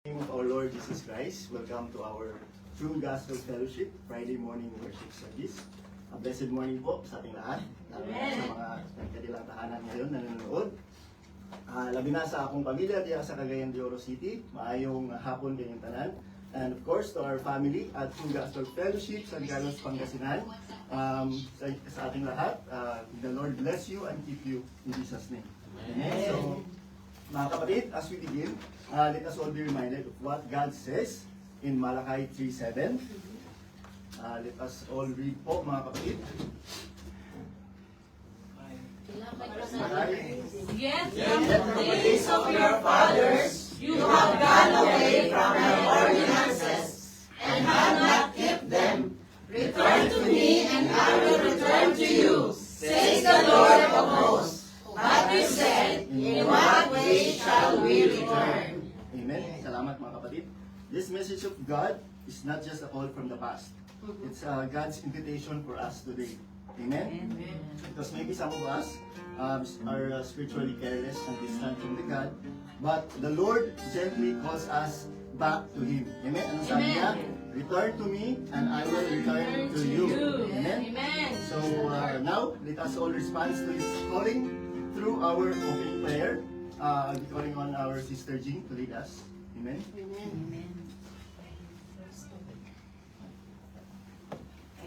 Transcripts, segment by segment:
Name of our Lord Jesus Christ, welcome to our True Gospel Fellowship Friday morning worship service. A blessed morning po sa ating lahat, lalo na sa mga nagkadilang tahanan ngayon na nanonood. Labi na sa akong pamilya diya sa Cagayan de Oro City, maayong hapon kayong tanan. And of course to our family at True Gospel Fellowship sa Carlos, Pangasinan. Sa ating lahat, the Lord bless you and keep you in Jesus' name. Amen. So, mga kapatid, as we begin, let us all be reminded of what God says in Malachi 3:7. Let us all read po, mga kapatid. Yet from the days of your fathers you have gone away from your ordinances, and have not kept them. Return to me, and I will return to you, says the Lord of hosts. But you said, in what way shall we return? Amen. Salamat, mga kapatid. This message of God is not just a call from the past. It's God's invitation for us today. Amen? Because maybe some of us are spiritually careless and distant from the God, but the Lord gently calls us back to Him. Amen? Ano sabi niya? Return to me, and I will return to you. Amen? So now, let us all respond to His calling through our opening prayer. I'll be calling on our sister Jean to lead us. Amen?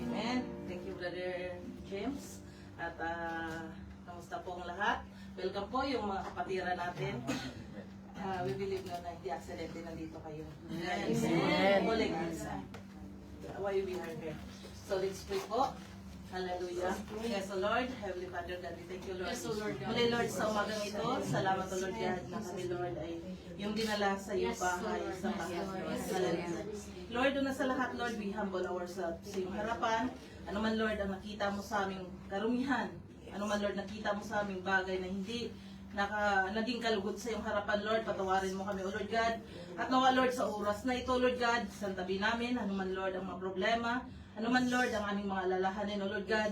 Amen. Thank you, Brother James. At kamusta po ang lahat? Welcome po yung mga kapatiran natin. We believe na hindi accident din nandito kayo. Amen. Muling isa. Why we are here. So let's pray po. Hallelujah. Yes, O Lord, Heavenly Father, God, we thank you, Lord. Yes, O Lord God. Muli, Lord, sa umagang ito, salamat, O Lord God, na kami, Lord, ay yung dinala sa iyong Yes, bahay, Lord. sa Yes, bahay, Lord. Lord. Yes, Hallelujah. Lord, doon na sa lahat, Lord, we humble ourselves sa iyong harapan. Ano man, Lord, ang nakita mo sa aming karumihan, ano man, Lord, nakita mo sa aming bagay na hindi naging kalugod sa iyong harapan, Lord, patawarin mo kami, O Lord God. At nawa, Lord, sa oras na ito, Lord God, sa tabi namin, ano man, Lord, ang mga problema, ano man, Lord, ang aming mga alalahanin, O Lord God.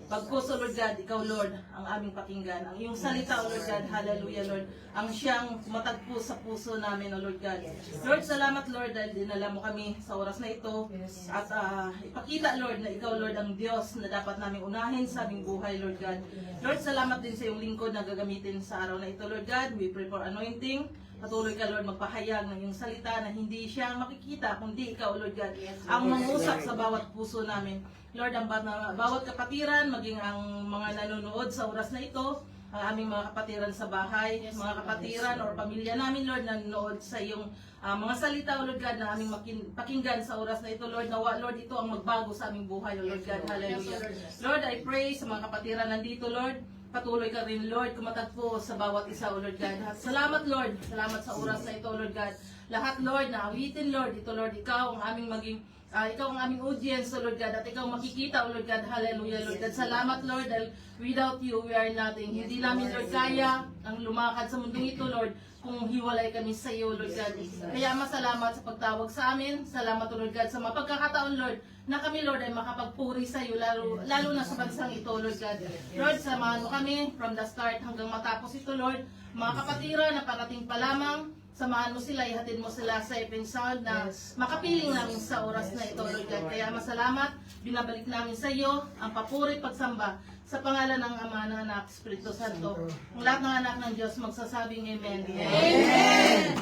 Pagkus, O Lord God, ikaw, Lord, ang aming pakinggan. Ang iyong salita, O Lord God, hallelujah, Lord, ang siyang matagpo sa puso namin, O Lord God. Lord, salamat, Lord, dahil dinala mo kami sa oras na ito. At ipakita, Lord, na ikaw, Lord, ang Diyos na dapat namin unahin sa aming buhay, Lord God. Lord, salamat din sa iyong lingkod na gagamitin sa araw na ito, Lord God. We pray for anointing. Patuloy ka, Lord, magpahayag ng iyong salita na hindi siya makikita, kundi ikaw, Lord God, ang mangusap sa bawat puso namin. Lord, ang bawat kapatiran, maging ang mga nanonood sa oras na ito, ang aming mga kapatiran sa bahay, mga kapatiran or pamilya namin, Lord, nanonood sa iyong mga salita, O Lord God, na aming pakinggan sa oras na ito, Lord, nawa, Lord, ito ang magbago sa aming buhay, O Lord God, hallelujah. Lord, I pray sa mga kapatiran nandito, Lord, patuloy ka rin, Lord, kumatatpo sa bawat isa, O Lord God. Salamat, Lord. Salamat sa oras na ito, O Lord God. Lahat, Lord, na awitin, Lord. Ito, Lord, ikaw ang aming ikaw ang aming audience, O Lord God. At ikaw makikita, O Lord God. Hallelujah, Lord God. Salamat, Lord, dahil without you, we are nothing. Hindi namin, Lord, kaya ang lumakad sa mundong ito, Lord, kung hiwalay kami sa iyo, Lord God. Kaya masalamat sa pagtawag sa amin. Salamat, O Lord God, sa mga pagkakataon, Lord, na kami, Lord, ay makapagpuri sa iyo, lalo na sa bansang ito, Lord God. Lord, samahan mo kami from the start hanggang matapos ito, Lord. Mga kapatira na parating pa lamang, samahan mo sila, ihatid mo sila sa ipin sound na makapiling namin sa oras na ito, Lord God. Kaya masalamat, binabalik namin sa iyo ang papuri pagsamba sa pangalan ng Ama, ng Anak, Espiritu Santo. Ang lahat ng anak ng Diyos magsasabing Amen. Amen.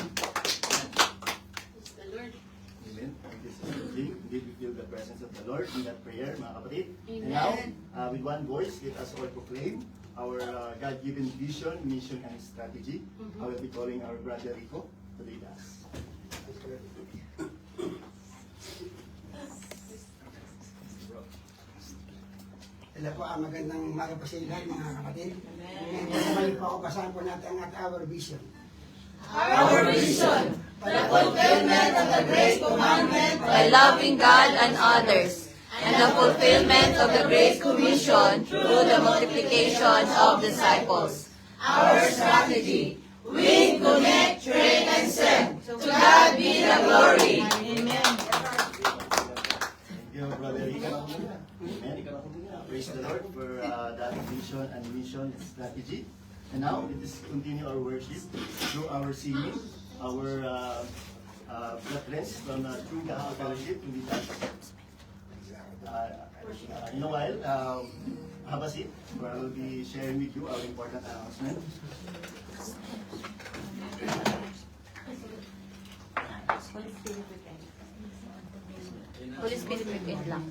Amen. Thank you, Sister Jean. Indeed, we feel the presence of the Lord in that prayer, mga kapatid. And now, with one voice, let us all proclaim our God-given vision, mission, and strategy. I will be calling our brother Rico to lead us. Ito po ang magandang umaga po sa inyo lahat, mga kapatid. Ngayon po ako basahan po natin ang our vision. Our vision, the fulfillment of the great commandment by loving God and others, and the fulfillment of the great commission through the multiplication of disciples. Our strategy, win, connect, train, and send. To God be the glory. Amen. Thank you, brother Rico. Amen. Praise the Lord for that vision and mission and strategy. And now, let us continue our worship through our singing, our friends from True Gospel Fellowship to meet us. In a while, have a seat where I will be sharing with you our important announcement. Holy Spirit weekend lang.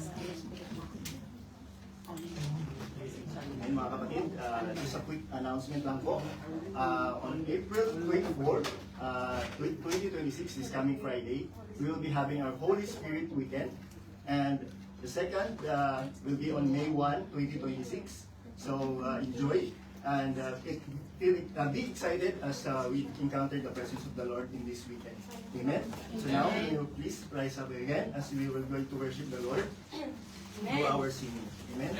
And mga kapatid, just a quick announcement lang po. On April 24, 2026, this coming Friday, we will be having our Holy Spirit weekend. And the second will be on May 1, 2026. So enjoy and be excited as we encounter the presence of the Lord in this weekend. Amen? So now, will you please rise up again as we will going to worship the Lord through our singing. Amen?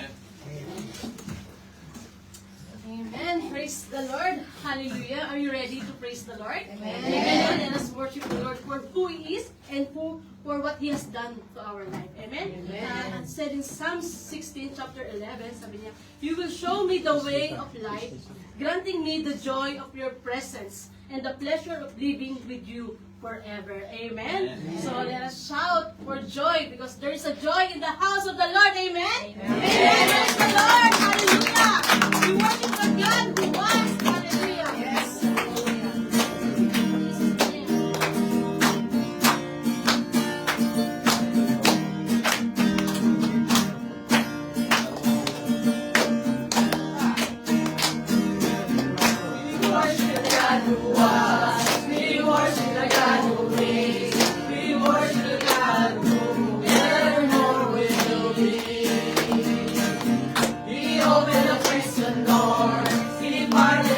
Amen. Praise the Lord. Hallelujah. Are you ready to praise the Lord? Amen. Let us worship the Lord for who He is and for what He has done to our life. Amen. And said in Psalm 16, chapter 11, sabi niya, "You will show me the way of life, granting me the joy of your presence and the pleasure of living with you forever." Amen. So let us shout for joy because there is a joy in the house of the Lord. Amen. Amen. Praise the Lord. Hallelujah. We worship the God who was. Hallelujah. Yes. He opened the prison door. He parted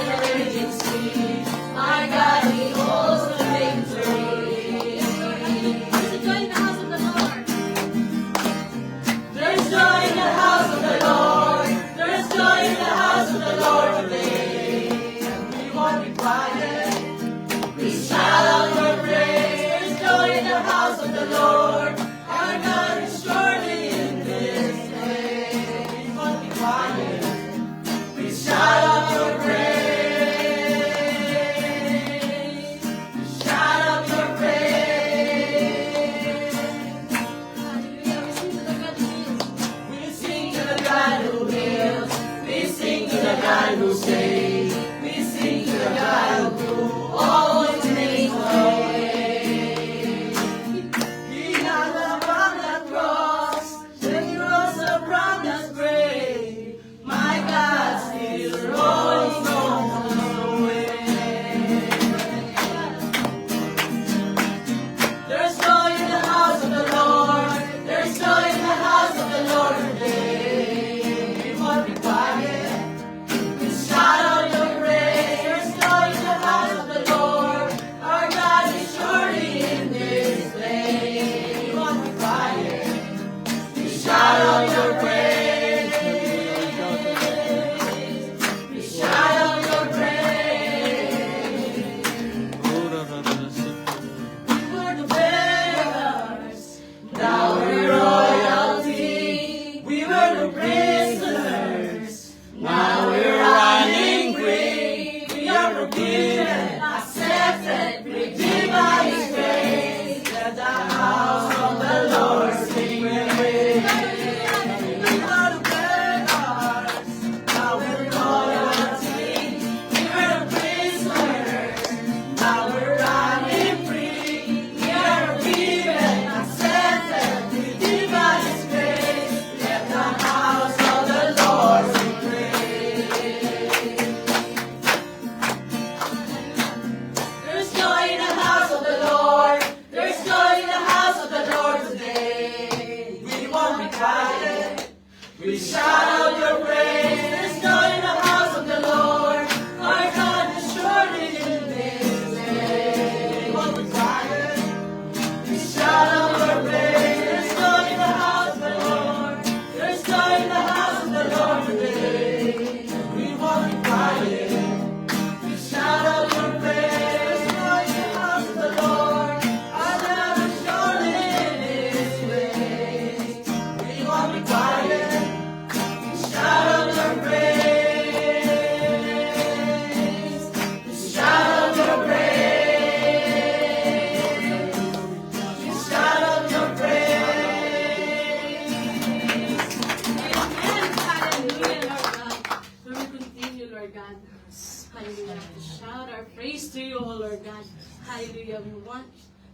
want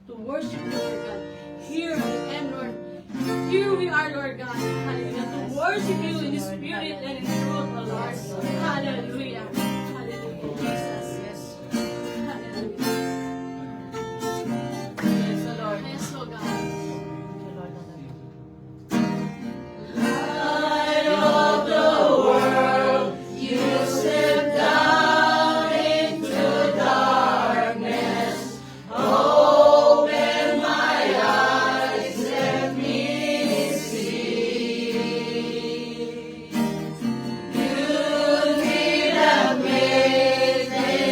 to worship you, Lord God. Here I am, Lord. Here we are, Lord God. Hallelujah. To worship you in the spirit and in truth, O Lord. Hallelujah. Hallelujah. Jesus. Yes. Hallelujah. Yes, the Lord. Yes, O God. The Lord, the Lord. You did amazing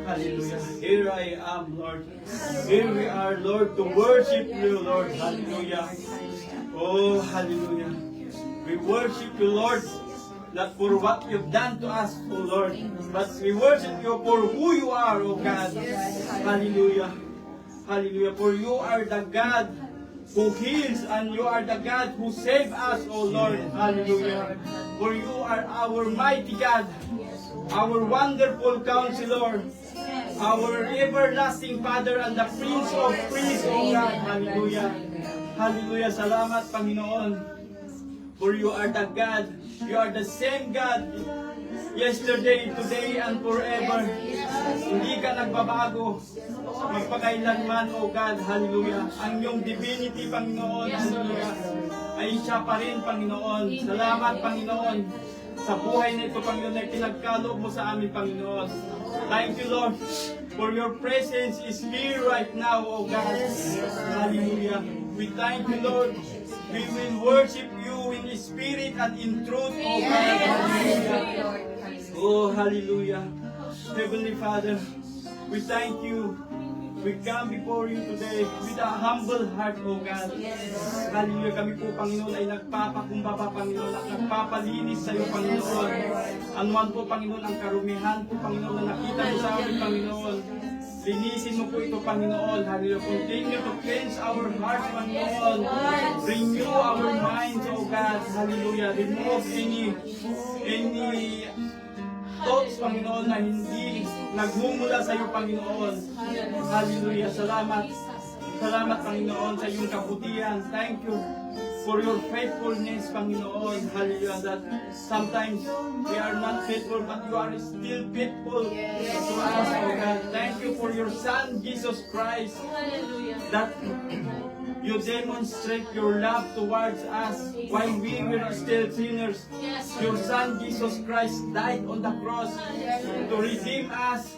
Hallelujah. Here I am, Lord. Here we are, Lord, to worship you, Lord. Hallelujah. Oh, hallelujah. We worship you, Lord, not for what you've done to us, oh Lord, but we worship you for who you are, oh God. Hallelujah. Hallelujah. For you are the God who heals and you are the God who saves us, oh Lord. Hallelujah. For you are our mighty God, our wonderful counselor, our everlasting Father and the Prince of Peace, oh God. Hallelujah. Hallelujah. Salamat, Panginoon. For you are the God. You are the same God yesterday, today, and forever. Hindi ka nagbabago. Magpakailanman, O God. Hallelujah. Ang iyong divinity, Panginoon. Hallelujah. Ay siya pa rin, Panginoon. Salamat, Panginoon. Sa buhay na ito, Panginoon, ay pinagkaloob mo sa amin, Panginoon. Thank you, Lord, for your presence is here right now, O God. Hallelujah. We thank you, Lord. We will worship you in spirit and in truth, O God. Hallelujah. Oh, hallelujah. Heavenly Father, we thank you. We come before you today with a humble heart, O God. Hallelujah. Kami po, Panginoon, ay nagpapakumbaba, Panginoon, at nagpapalinis sa iyo, Panginoon. Anuman po, Panginoon, ang karumihan po, Panginoon, na nakita mo sa amin, Panginoon. Linisin mo po ito, Panginoon. Hallelujah. Continue to cleanse our hearts, Panginoon. Renew our minds, O God. Hallelujah. Remove any thoughts, Panginoon, na hindi nagmumula sa iyo, Panginoon. Hallelujah. Salamat. Salamat, Panginoon, sa iyong kabutihan. Thank you for your faithfulness, Panginoon. Hallelujah. That sometimes we are not faithful, but you are still faithful to us, O God. Thank you for your Son, Jesus Christ, that you demonstrate your love towards us while we were still sinners. Your Son, Jesus Christ, died on the cross to redeem us,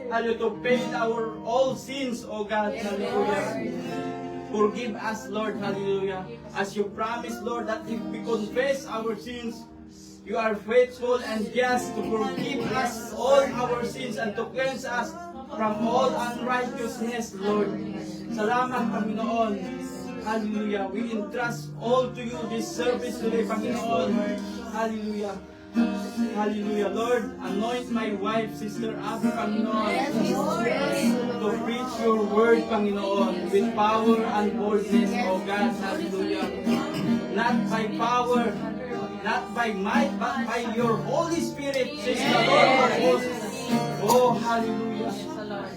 hallelujah, to pay our all sins, O God. Hallelujah. Forgive us, Lord. Hallelujah. As you promised, Lord, that if we confess our sins, you are faithful and just to forgive us all our sins and to cleanse us from all unrighteousness, Lord. Salamat, Panginoon. Hallelujah. We entrust all to you this service today, Panginoon. Hallelujah. Hallelujah. Lord, anoint my wife, Sister Abby, Panginoon, to preach your word, Panginoon, with power and boldness, O God. Hallelujah. Not by power, not by might, but by your Holy Spirit, says the Lord of hosts. Oh, hallelujah.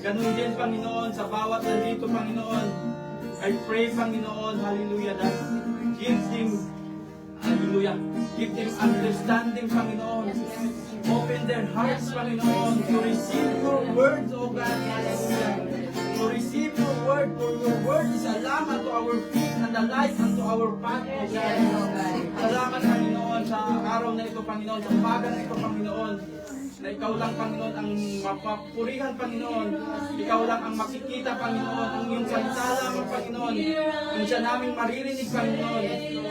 Ganun din, Panginoon, sa bawat nandito, Panginoon. I pray, Panginoon, hallelujah, that give them, hallelujah, give them understanding, Panginoon. Open their hearts, Panginoon, to receive your words, O God, hallelujah. To receive your word, for your word is a lamp unto our feet and a light unto our path, O God. Salamat, Panginoon, sa araw na ito, Panginoon, sa umaga na ito, Panginoon, na ikaw lang, Panginoon, ang mapapurihan, Panginoon. Ikaw lang ang makikita, Panginoon. Ang iyong salita lamang, Panginoon. Kung siya namin maririnig, Panginoon.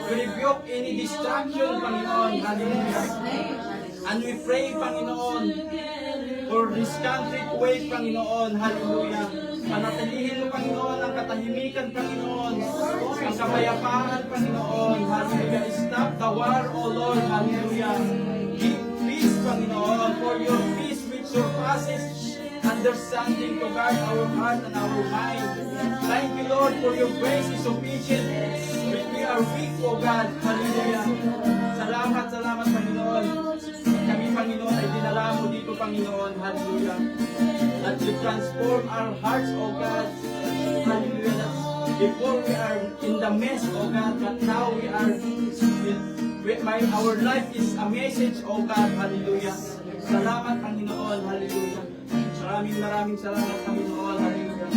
We rebuke any distraction, Panginoon. Hallelujah. And we pray, Panginoon, for this country to wait, Panginoon. Hallelujah. Panatilihin mo, Panginoon, ang katahimikan, Panginoon. Ang kapayapaan, Panginoon. Hallelujah. Stop the war, O Lord. Hallelujah. Give peace, Panginoon, for your peace which surpasses understanding to guard our heart and our mind. Thank you, Lord, for your grace is sufficient when we are weak, O God. Hallelujah. Salamat, salamat, Panginoon. Kami, Panginoon, ay dinala mo dito, Panginoon. Hallelujah. That you transform our hearts, O God. Hallelujah. That before we are in the mess, O God, but now we are our life is a message, O God. Hallelujah. Salamat, Panginoon. Hallelujah. Maraming salamat, Panginoon. Hallelujah.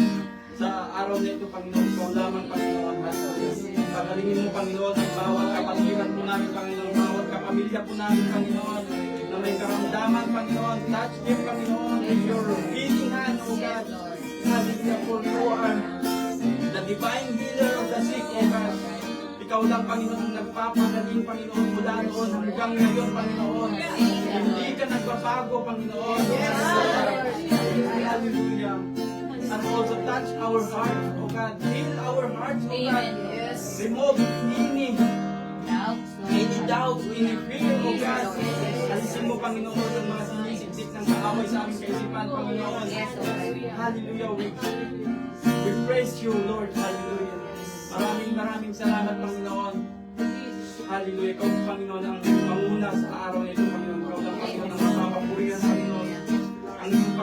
Sa araw na ito, Panginoon, ikaw lamang, Panginoon. Hallelujah. Pagalingin mo, Panginoon, ang bawat kapatiran po namin, Panginoon, bawat kapamilya po namin, Panginoon, na may karamdaman, Panginoon. Touch them, Panginoon, with your healing hand, O God. Hallelujah. For you are the divine healer of the sick, O God. Ikaw lang, Panginoon, ang nagpapagaling, Panginoon, mula noon hanggang ngayon, Panginoon. Hindi ka nagbabago, Panginoon. Hallelujah. amoy sa aming kaisipan, Panginoon. Hallelujah. We praise you, Lord. Hallelujah. Maraming salamat, Panginoon. Hallelujah. Ikaw, Panginoon, ang manguna sa araw na ito, Panginoon. Ikaw lang, Panginoon, ang mapapapurihan, Panginoon. Ang iyong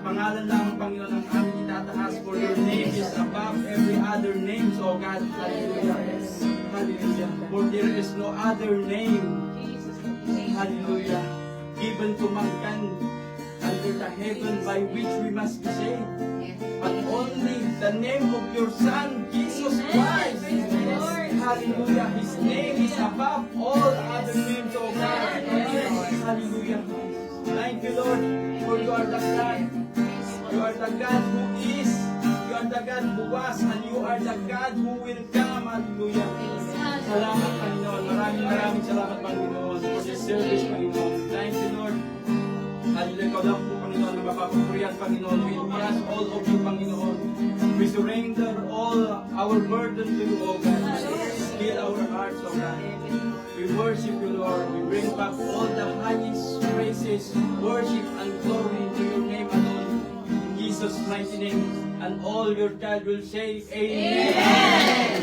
pangalan lang, Panginoon, ang aming itataas, for your name is above every other name, so God. Hallelujah. Hallelujah. For there is no other name. Hallelujah. Given to mankind under the heaven by which we must be saved. But only the name of your Son, Jesus Christ. Hallelujah. His name is above all other names, O God. Hallelujah. Thank you, Lord, for you are the God. You are the God who is. You are the God who was. And you are the God who will come. Hallelujah. Salamat, Panginoon. Maraming salamat, Panginoon, for this service, Panginoon. Thank you, Lord. Hallelujah. Ikaw lang po, Panginoon, na mapapapurihan, Panginoon. We trust all of you, Panginoon. We surrender all our burden to you, O God. Fill our hearts, O God. We worship you, Lord. We bring back all the highest praises, worship, and glory to your name alone. In Jesus' mighty name. And all your child will say, Amen. Amen.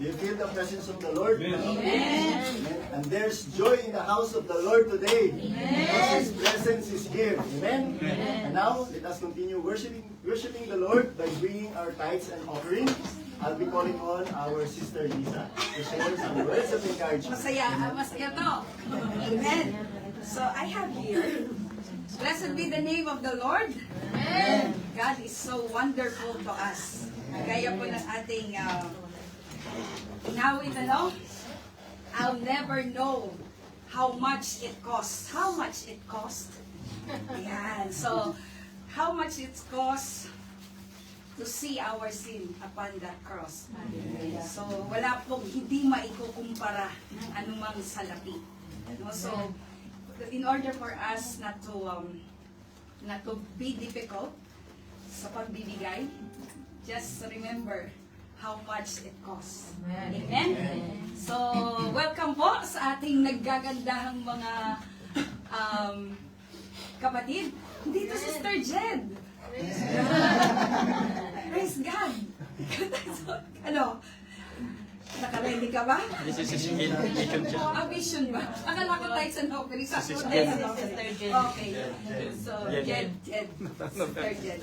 Do you feel the presence of the Lord? Amen. Amen. And there's joy in the house of the Lord today. Because His presence is here. Amen. And now, let us continue worshiping the Lord by bringing our tithes and offering. I'll be calling on our sister Lisa to share some words of encouragement. Masaya to. Amen. So I have here, blessed be the name of the Lord. Amen. God is so wonderful to us. Gaya po ng ating inawit, I'll never know how much it costs. How much it costs? Ayan. So, how much it costs to see our sin upon that cross. So, wala pong hindi maikukumpara ng anumang salapi. No? So, in order for us not to be difficult sa pagbibigay, just remember how much it costs. Amen? So, welcome po sa ating naggagandahang mga kapatid. Dito, Sister Jed. Praise God. So, ano? Naka-ready ka ba? This is his vision siya. Vision ba? Akala ko tayo sa Nokri. Sa This is Sister Jed. Okay. So, Jed. Sister Jed.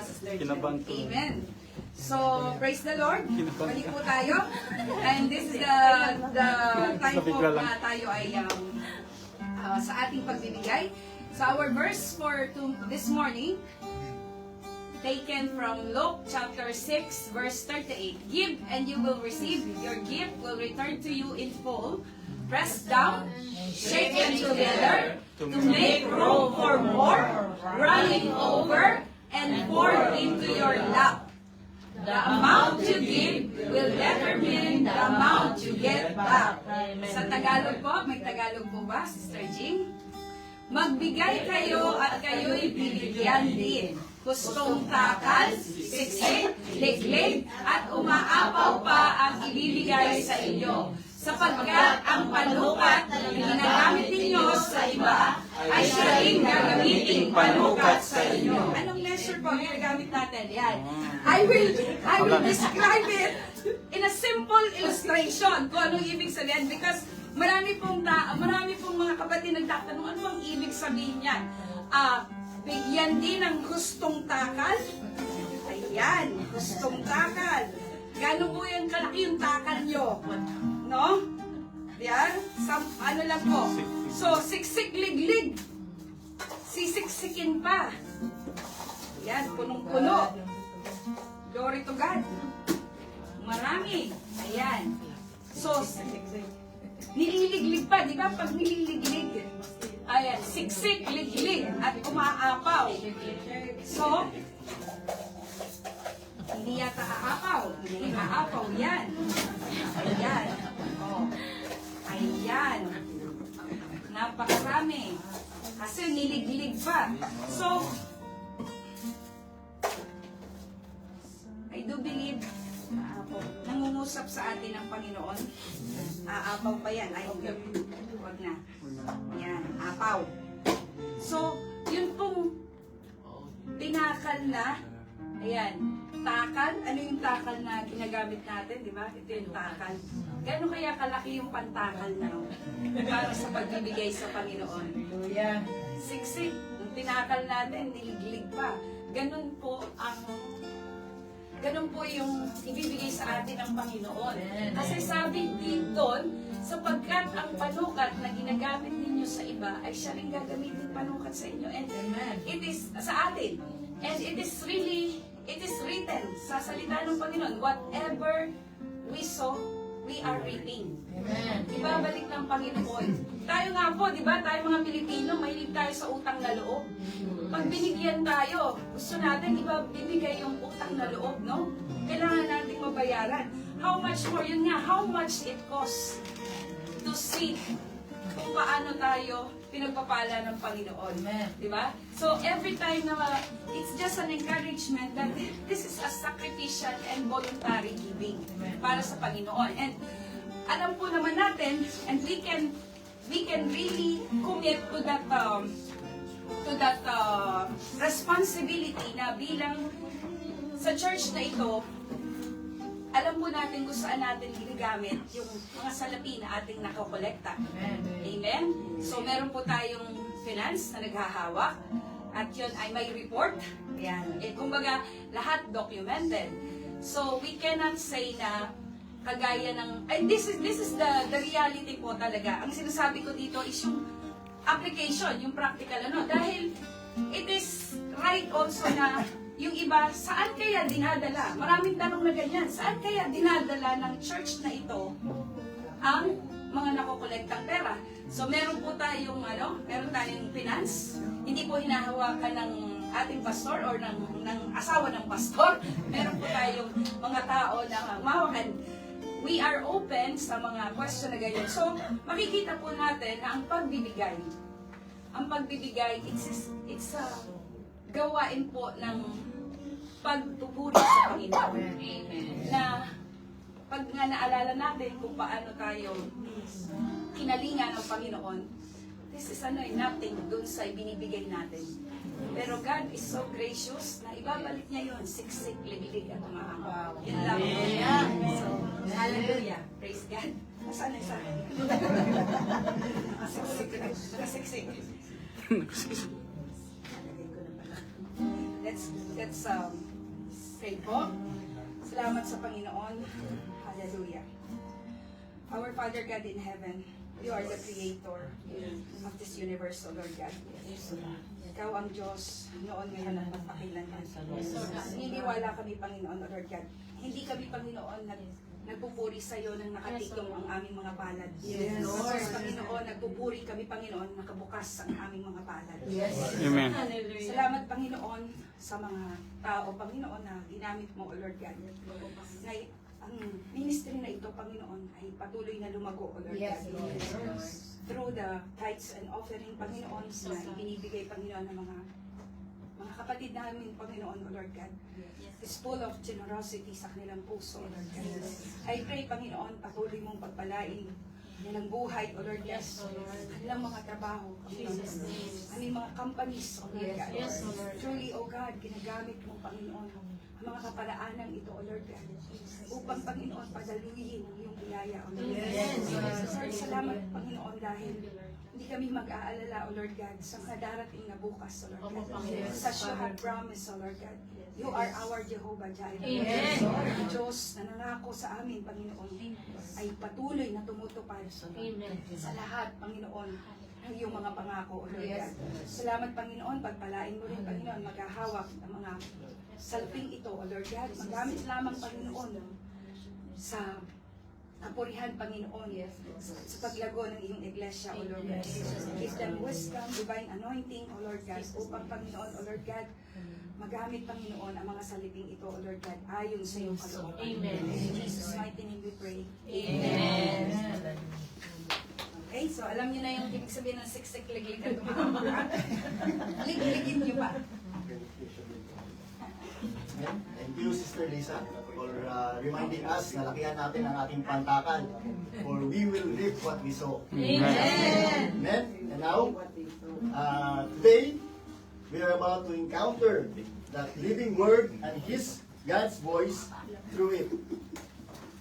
Sister Jed. Amen. So, praise the Lord. Balik po tayo. And this is the time po na tayo ay sa ating pagbibigay. So, our verse for this morning, taken from Luke chapter 6 verse 38. Give and you will receive. Your gift will return to you in full. Pressed down, shaken together, to make room for more, running over, and poured into your lap. The amount you give will determine the amount you get back. Sa Tagalog po, may Tagalog po ba, Sister Jing? Magbigay kayo at kayo'y bibigyan din. Gustong takal, siksik, liglig, at umaapaw pa ang ibibigay sa inyo. Sapagkat ang panukat na ginagamit ninyo sa iba ay siya rin gagamiting panukat sa inyo. Anong picture po ang ginagamit natin. Yan. I will describe it in a simple illustration kung anong ibig sabihin because marami pong mga kapatid nagtatanong ano bang ibig sabihin yan. Bigyan din ng hustong takal. Ayan, hustong takal. Gano'n po yung kalaki yung takal nyo? No? Yan, ano lang po. So, siksik liglig. Sisiksikin pa. Yan, punong-puno. Glory to God. Marami. Ayan. So, nililiglig pa, di ba? Pag nililiglig, ayan, siksik, liglig, at umaapaw. So, hindi yata aapaw. Hindi aapaw. Yan. Ayan. Oh. Ayan. Napakarami. Kasi niliglig pa. So, I do believe nangungusap sa atin ang Panginoon. Aapaw pa yan. Ay, huwag na. Yan. Apaw. So, yun pong tinakal na. Ayan. Takal. Ano yung takal na ginagamit natin? Di ba? Ito yung takal. Gano'n kaya kalaki yung pantakal na para sa pagbibigay sa Panginoon? Siksik. Yung tinakal natin, niliglig pa. Ganun po yung ibibigay sa atin ng Panginoon. Kasi sabi din doon, sapagkat ang panukat na ginagamit ninyo sa iba ay siya rin gagamitin panukat sa inyo. And it is sa atin. And it is written sa salita ng Panginoon, whatever we sow, we are reaping. Ibabalik ng Panginoon. Tayo nga po, di ba, tayo mga Pilipino, mahilig tayo sa utang na loob. Pag binigyan tayo, gusto natin ibibigay yung utang na loob, no? Kailangan nating mabayaran. How much more? Yun nga, how much it costs to see kung paano tayo pinagpapala ng Panginoon. Di ba? So, every time na it's just an encouragement that this is a sacrificial and voluntary giving para sa Panginoon. And alam po naman natin, and we can really commit to that responsibility na bilang sa church na ito, alam po natin kung saan natin ginagamit yung mga salapi na ating nakakolekta. Amen? So, meron po tayong finance na naghahawak at yun ay may report. Ayan. Kumbaga, lahat documented. So, we cannot say na kagaya ng... this is the reality po talaga. Ang sinasabi ko dito is yung application, yung practical dahil it is right also na yung iba, saan kaya dinadala? Maraming tanong na ganyan. Saan kaya dinadala ng church na ito ang mga nakokolektang pera? So meron po tayong meron tayong finance. Hindi po hinahawakan ng ating pastor or ng asawa ng pastor. Meron po tayong mga tao na mahawakan. We are open sa mga question na ganyan. So makikita po natin na ang pagbibigay, it's a gawain po ng pagtupuri sa Panginoon. Amen. Na pag nga naalala natin kung paano tayo kinalingan ng Panginoon, this is nothing dun sa binibigay natin. Pero God is so gracious na ibabalik niya yun, siksik, liglig at umaangaw. Yun lang. So, hallelujah. Praise God. Nasaan na isa? Nakasiksik. Let's pray po. Salamat sa Panginoon. Hallelujah. Our Father God in heaven, you are the creator of this universe, O Lord God. Ikaw ang Diyos noon, ngayon at magpakailanman. Naniniwala kami, Panginoon, O Lord God. Hindi kami, Panginoon, nagpupuri sa iyo nang nakatiklong ang aming mga palad. Yes. Lord, Panginoon, nagpupuri kami, Panginoon, nakabukas ang aming mga palad. Yes. Amen. Salamat, Panginoon, sa mga tao, Panginoon, na ginamit mo, O Lord God. Na ang ministry na ito, Panginoon, ay patuloy na lumago, O Lord God. Through the tithes and offering, Panginoon, na ibinibigay, Panginoon, ng mga kapatid namin, Panginoon, O Lord God, is full of generosity sa kanilang puso, O Lord God. I pray, Panginoon, patuloy mong pagpalain kanilang buhay, O Lord God, kanilang mga trabaho, kanilang mga companies, O Lord God. Truly, O God, ginagamit mo, Panginoon, ang mga kapalaanang ito, O Lord God, upang, Panginoon, padaluhin ang iyong biyaya, O Lord God. Lord, salamat, Panginoon, dahil hindi kami mag-aalala, O Lord God, sa mga darating na bukas, O Lord God. Such you have promised, O Lord God. You are our Jehovah Jireh. Amen. Ang Diyos na nangako sa amin, Panginoon, ay patuloy na tumutupad Amen. sa lahat, Panginoon, ng iyong mga pangako, O Lord God. Salamat, Panginoon, pagpalain mo rin, Panginoon, maghahawak ng mga salping ito, O Lord God. Magamit lamang, Panginoon, sa kapurihan, Panginoon, sa paglago ng iyong iglesia, O Lord God. Give them wisdom, divine anointing, O Lord God, upang, Panginoon, O Lord God, magamit, Panginoon, ang mga saliping ito, O Lord God, ayon sa iyong kalooban. Amen. In Jesus' mighty name we pray. Amen. Okay, so alam niyo na yung ibig sabihin ng siksik liglig na tumama. Ligligin niyo ba? Thank you, Sister Lisa, for reminding us na lakihan natin ang ating pantakan. For we will reap what we sow. Amen. Amen. And now, today, we are about to encounter that living word and God's voice through it.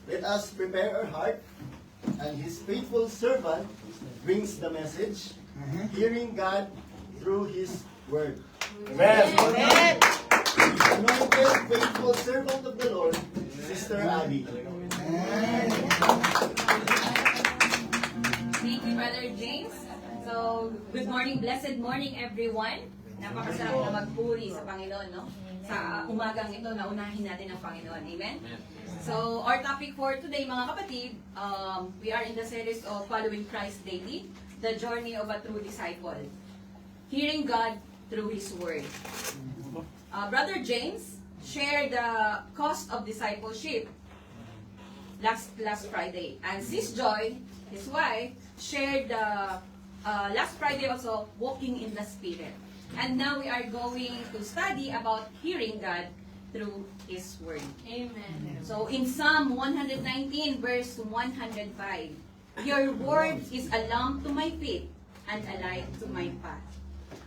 Let us prepare our heart, and His faithful servant brings the message, hearing God through His word. Amen. Anointed, faithful servant of the Lord, Sister Abby. Thank you, Brother James. So, good morning, blessed morning, everyone. Napakasarap na magpuri sa Panginoon, no? Sa umagang ito, naunahin natin ang Panginoon. Amen? So, our topic for today, mga kapatid, we are in the series of Following Christ Daily, the journey of a true disciple. Hearing God through His Word. Brother James shared the cost of discipleship last Friday. And Sis Joy, his wife, shared last Friday also, walking in the Spirit. And now we are going to study about hearing God through His Word. Amen. So in Psalm 119 verse 105, Your Word is a lamp to my feet and a light to my path.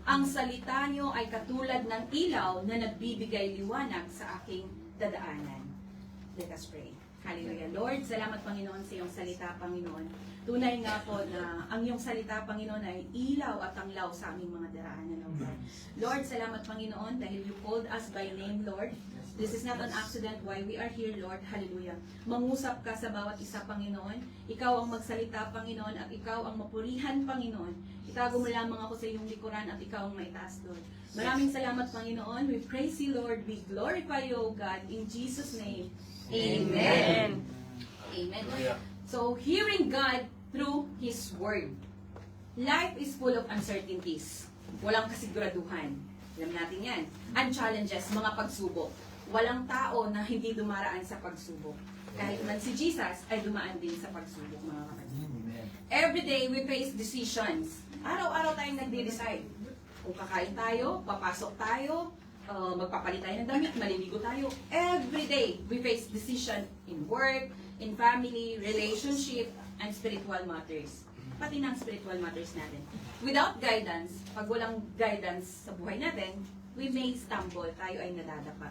Ang salita niyo ay katulad ng ilaw na nagbibigay liwanag sa aking dadaanan. Let us pray. Hallelujah. Lord, salamat Panginoon sa iyong salita, Panginoon. Tunay nga po na ang iyong salita, Panginoon, ay ilaw at tanglaw sa aming mga daraanan, Lord. Lord, salamat Panginoon dahil you called us by name, Lord. This is not an accident why we are here, Lord. Hallelujah. Mangusap ka sa bawat isa, Panginoon. Ikaw ang magsalita, Panginoon, at ikaw ang mapurihan, Panginoon. Itago mo lamang ako sa iyong likuran at ikaw ang maitaas, Lord. Maraming salamat, Panginoon. We praise you, Lord. We glorify you, O God. In Jesus' name, Amen. Amen. So, hearing God through His Word. Life is full of uncertainties. Walang kasiguraduhan. Alam natin yan. And challenges, mga pagsubok. Walang tao na hindi dumaraan sa pagsubok. Kahit man si Jesus ay dumaan din sa pagsubok, mga kapatid. Every day we face decisions. Araw-araw tayong nagde-decide. Kung kakain tayo, papasok tayo, magpapalit tayo ng damit, maliligo tayo. Every day we face decision in work, in family, relationship, and spiritual matters. Pati ng spiritual matters natin. Without guidance, pag walang guidance sa buhay natin, we may stumble, tayo ay nadadapa.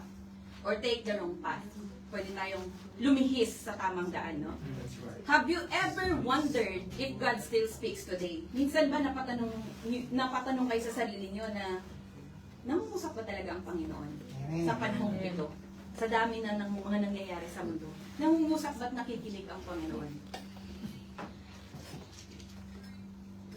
Or take the wrong path. Pwede tayong lumihis sa tamang daan, no? Have you ever wondered if God still speaks today? Minsan ba napatanong kayo sa sarili nyo na nangungusap ba talaga ang Panginoon sa panahong ito? Sa dami na ng mga nangyayari sa mundo. Nangungusap ba't nakikinig ang Panginoon?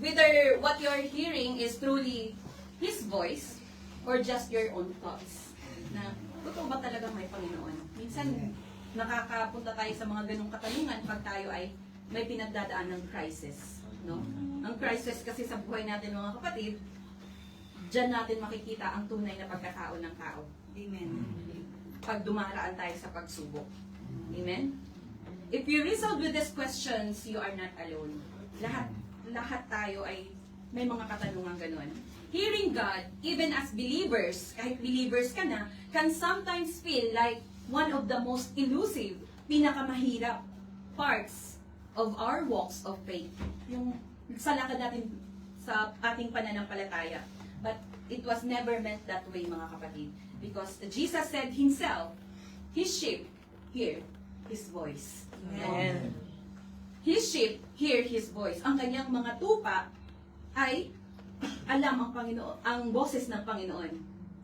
Whether what you're hearing is truly His voice or just your own thoughts. Na, totoo ba talaga may Panginoon? Minsan, nakakapunta tayo sa mga ganong katanungan pag tayo ay may pinagdadaan ng crisis. No? Ang crisis kasi sa buhay natin, mga kapatid, diyan natin makikita ang tunay na pagkatao ng tao. Amen. Pag dumaraan tayo sa pagsubok. Amen? If you wrestle with these questions, you are not alone. Lahat tayo ay may mga katanungan ganon. Hearing God, even as believers, kahit believers ka na, can sometimes feel like one of the most elusive, pinakamahirap parts of our walks of faith. Yung sa lakad natin sa ating pananampalataya. But it was never meant that way, mga kapatid. Because Jesus said himself, His sheep hear His voice. Amen. His sheep hear His voice. Ang kanyang mga tupa ay alam ang Panginoon, ang boses ng Panginoon.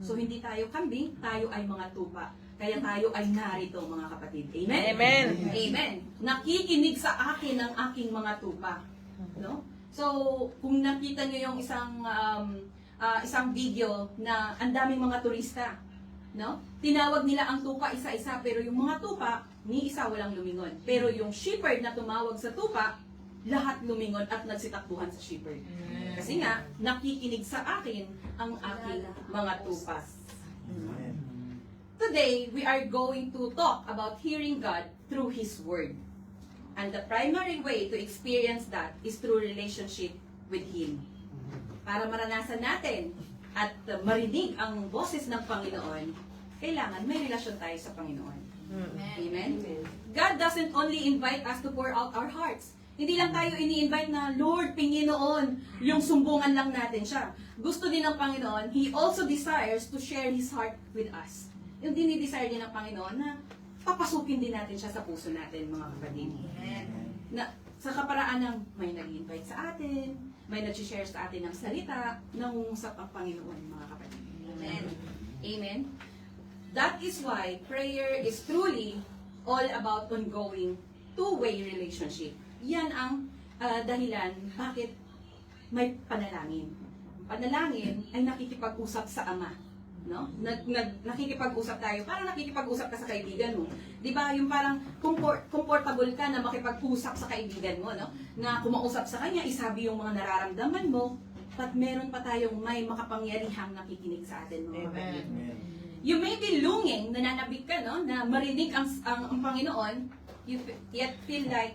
So hindi tayo kambing, tayo ay mga tupa. Kaya tayo ay narito, mga kapatid. Amen? Amen. Amen. Nakikinig sa akin ang aking mga tupa. No? So, kung nakita nyo yung isang video na ang daming mga turista, no? Tinawag nila ang tupa isa-isa, pero yung mga tupa, ni isa walang lumingon. Pero yung shepherd na tumawag sa tupa, lahat lumingon at nagsitakbuhan sa shepherd. Kasi nga, nakikinig sa akin ang aking mga tupa. Today, we are going to talk about hearing God through His Word. And the primary way to experience that is through relationship with Him. Para maranasan natin at marinig ang boses ng Panginoon, kailangan may relasyon tayo sa Panginoon. Amen? God doesn't only invite us to pour out our hearts. Hindi lang tayo ini-invite na, Lord, Panginoon, yung sumbungan lang natin siya. Gusto din ng Panginoon, He also desires to share His heart with us. Yung dinidesire din ng Panginoon na papasukin din natin siya sa puso natin, mga kapatid. Na, sa kaparaan ng may nag-invite sa atin, may nag-share sa atin ng salita, nangungusap ang Panginoon, mga kapatid. Amen. Amen. That is why prayer is truly all about ongoing two-way relationship. Yan ang dahilan bakit may panalangin. Panalangin ay nakikipag-usap sa Ama. No? Nakikipag-usap tayo. Parang nakikipag-usap ka sa kaibigan mo. 'Di ba? Yung parang comfortable ka na makipag-usap sa kaibigan mo, no? Na kumausap sa kanya, isabi yung mga nararamdaman mo, at meron pa tayong may makapangyarihang nakikinig sa atin, mga kapatid. You may be longing, nananabik ka, no? Na marinig ang Panginoon, yet feel like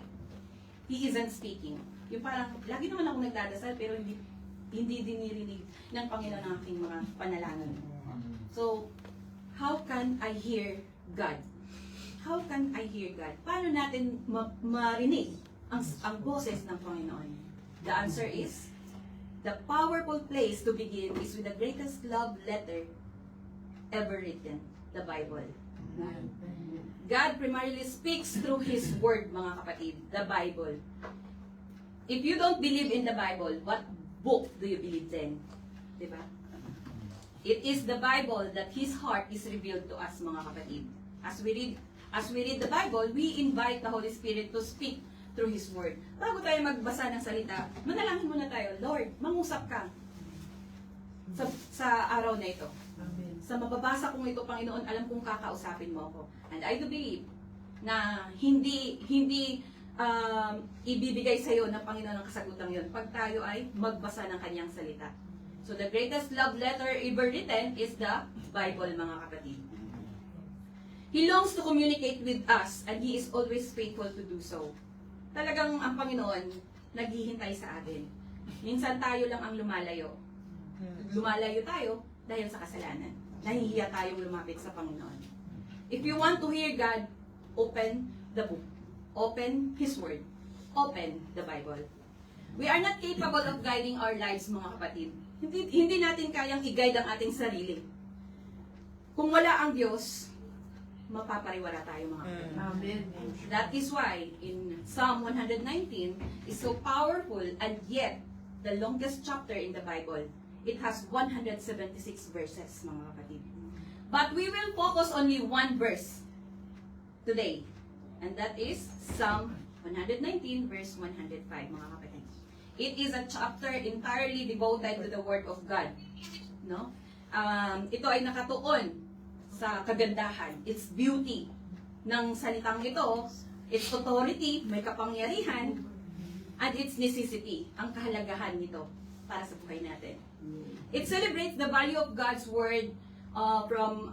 He isn't speaking. Yung parang, lagi naman ako nagdadasal, pero hindi dinirinig ng Panginoon ang aking mga panalangin. So, how can I hear God? How can I hear God? Paano natin marinig ang boses ng Panginoon? The answer is, the powerful place to begin is with the greatest love letter ever written, the Bible. God primarily speaks through His Word, mga kapatid, the Bible. If you don't believe in the Bible, what book do you believe then? Diba? It is the Bible that His heart is revealed to us, mga kapatid. As we read the Bible, we invite the Holy Spirit to speak through His Word. Bago tayo magbasa ng salita, manalangin muna tayo, Lord, mangusap ka sa araw na ito. Sa mababasa kong ito, Panginoon, alam kong kakausapin mo ako. And I do believe na hindi ibibigay sa iyo ng Panginoon ang kasagutang yun pag tayo ay magbasa ng kanyang salita. So the greatest love letter ever written is the Bible, mga kapatid. He longs to communicate with us and He is always faithful to do so. Talagang ang Panginoon naghihintay sa atin. Minsan tayo lang ang lumalayo. Lumalayo tayo dahil sa kasalanan. Nahihiya tayong lumapit sa Panginoon. If you want to hear God, open the book. Open His Word. Open the Bible. We are not capable of guiding our lives, mga kapatid. Hindi natin kayang i-guide ang ating sarili. Kung wala ang Diyos, mapapariwara tayo, mga kapatid. Amen. That is why in Psalm 119 is so powerful, and yet the longest chapter in the Bible. It has 176 verses, mga kapatid. But we will focus only one verse today. And that is Psalm 119 verse 105, mga kapatid. It is a chapter entirely devoted to the Word of God. No? Ito ay nakatuon sa kagandahan, its beauty ng salitang ito, its authority, may kapangyarihan, and its necessity, ang kahalagahan nito para sa buhay natin. It celebrates the value of God's Word from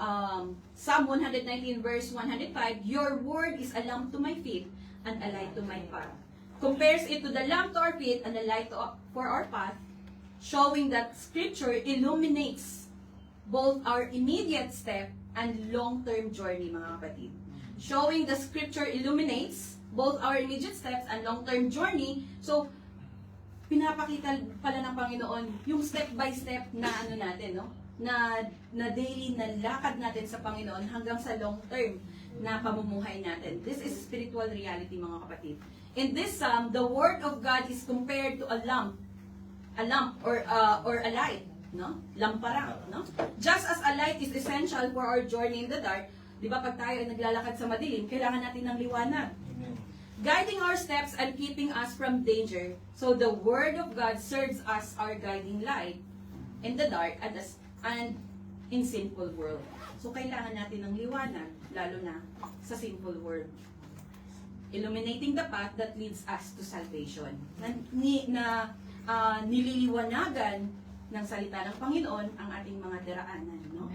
Psalm 119 verse 105, your Word is a lamp to my feet and a light to my path. Compares it to the lamp to our feet and the light for our path, showing that Scripture illuminates both our immediate step and long-term journey, mga kapatid. Showing the Scripture illuminates both our immediate steps and long-term journey. So, pinapakita pala ng Panginoon yung step by step na ano natin, no? Na daily na lakad natin sa Panginoon hanggang sa long term na pamumuhay natin. This is spiritual reality, mga kapatid. In this psalm, the word of God is compared to a lamp or a light, no? Lampara, no? Just as a light is essential for our journey in the dark, di ba pag tayo ay naglalakad sa madilim, kailangan natin ng liwanag. Guiding our steps and keeping us from danger. So the word of God serves as our guiding light in the dark and in sinful world. So kailangan natin ng liwanag, lalo na sa sinful world. Illuminating the path that leads us to salvation. Nililiwanagan ng salita ng Panginoon ang ating mga daraanan, no?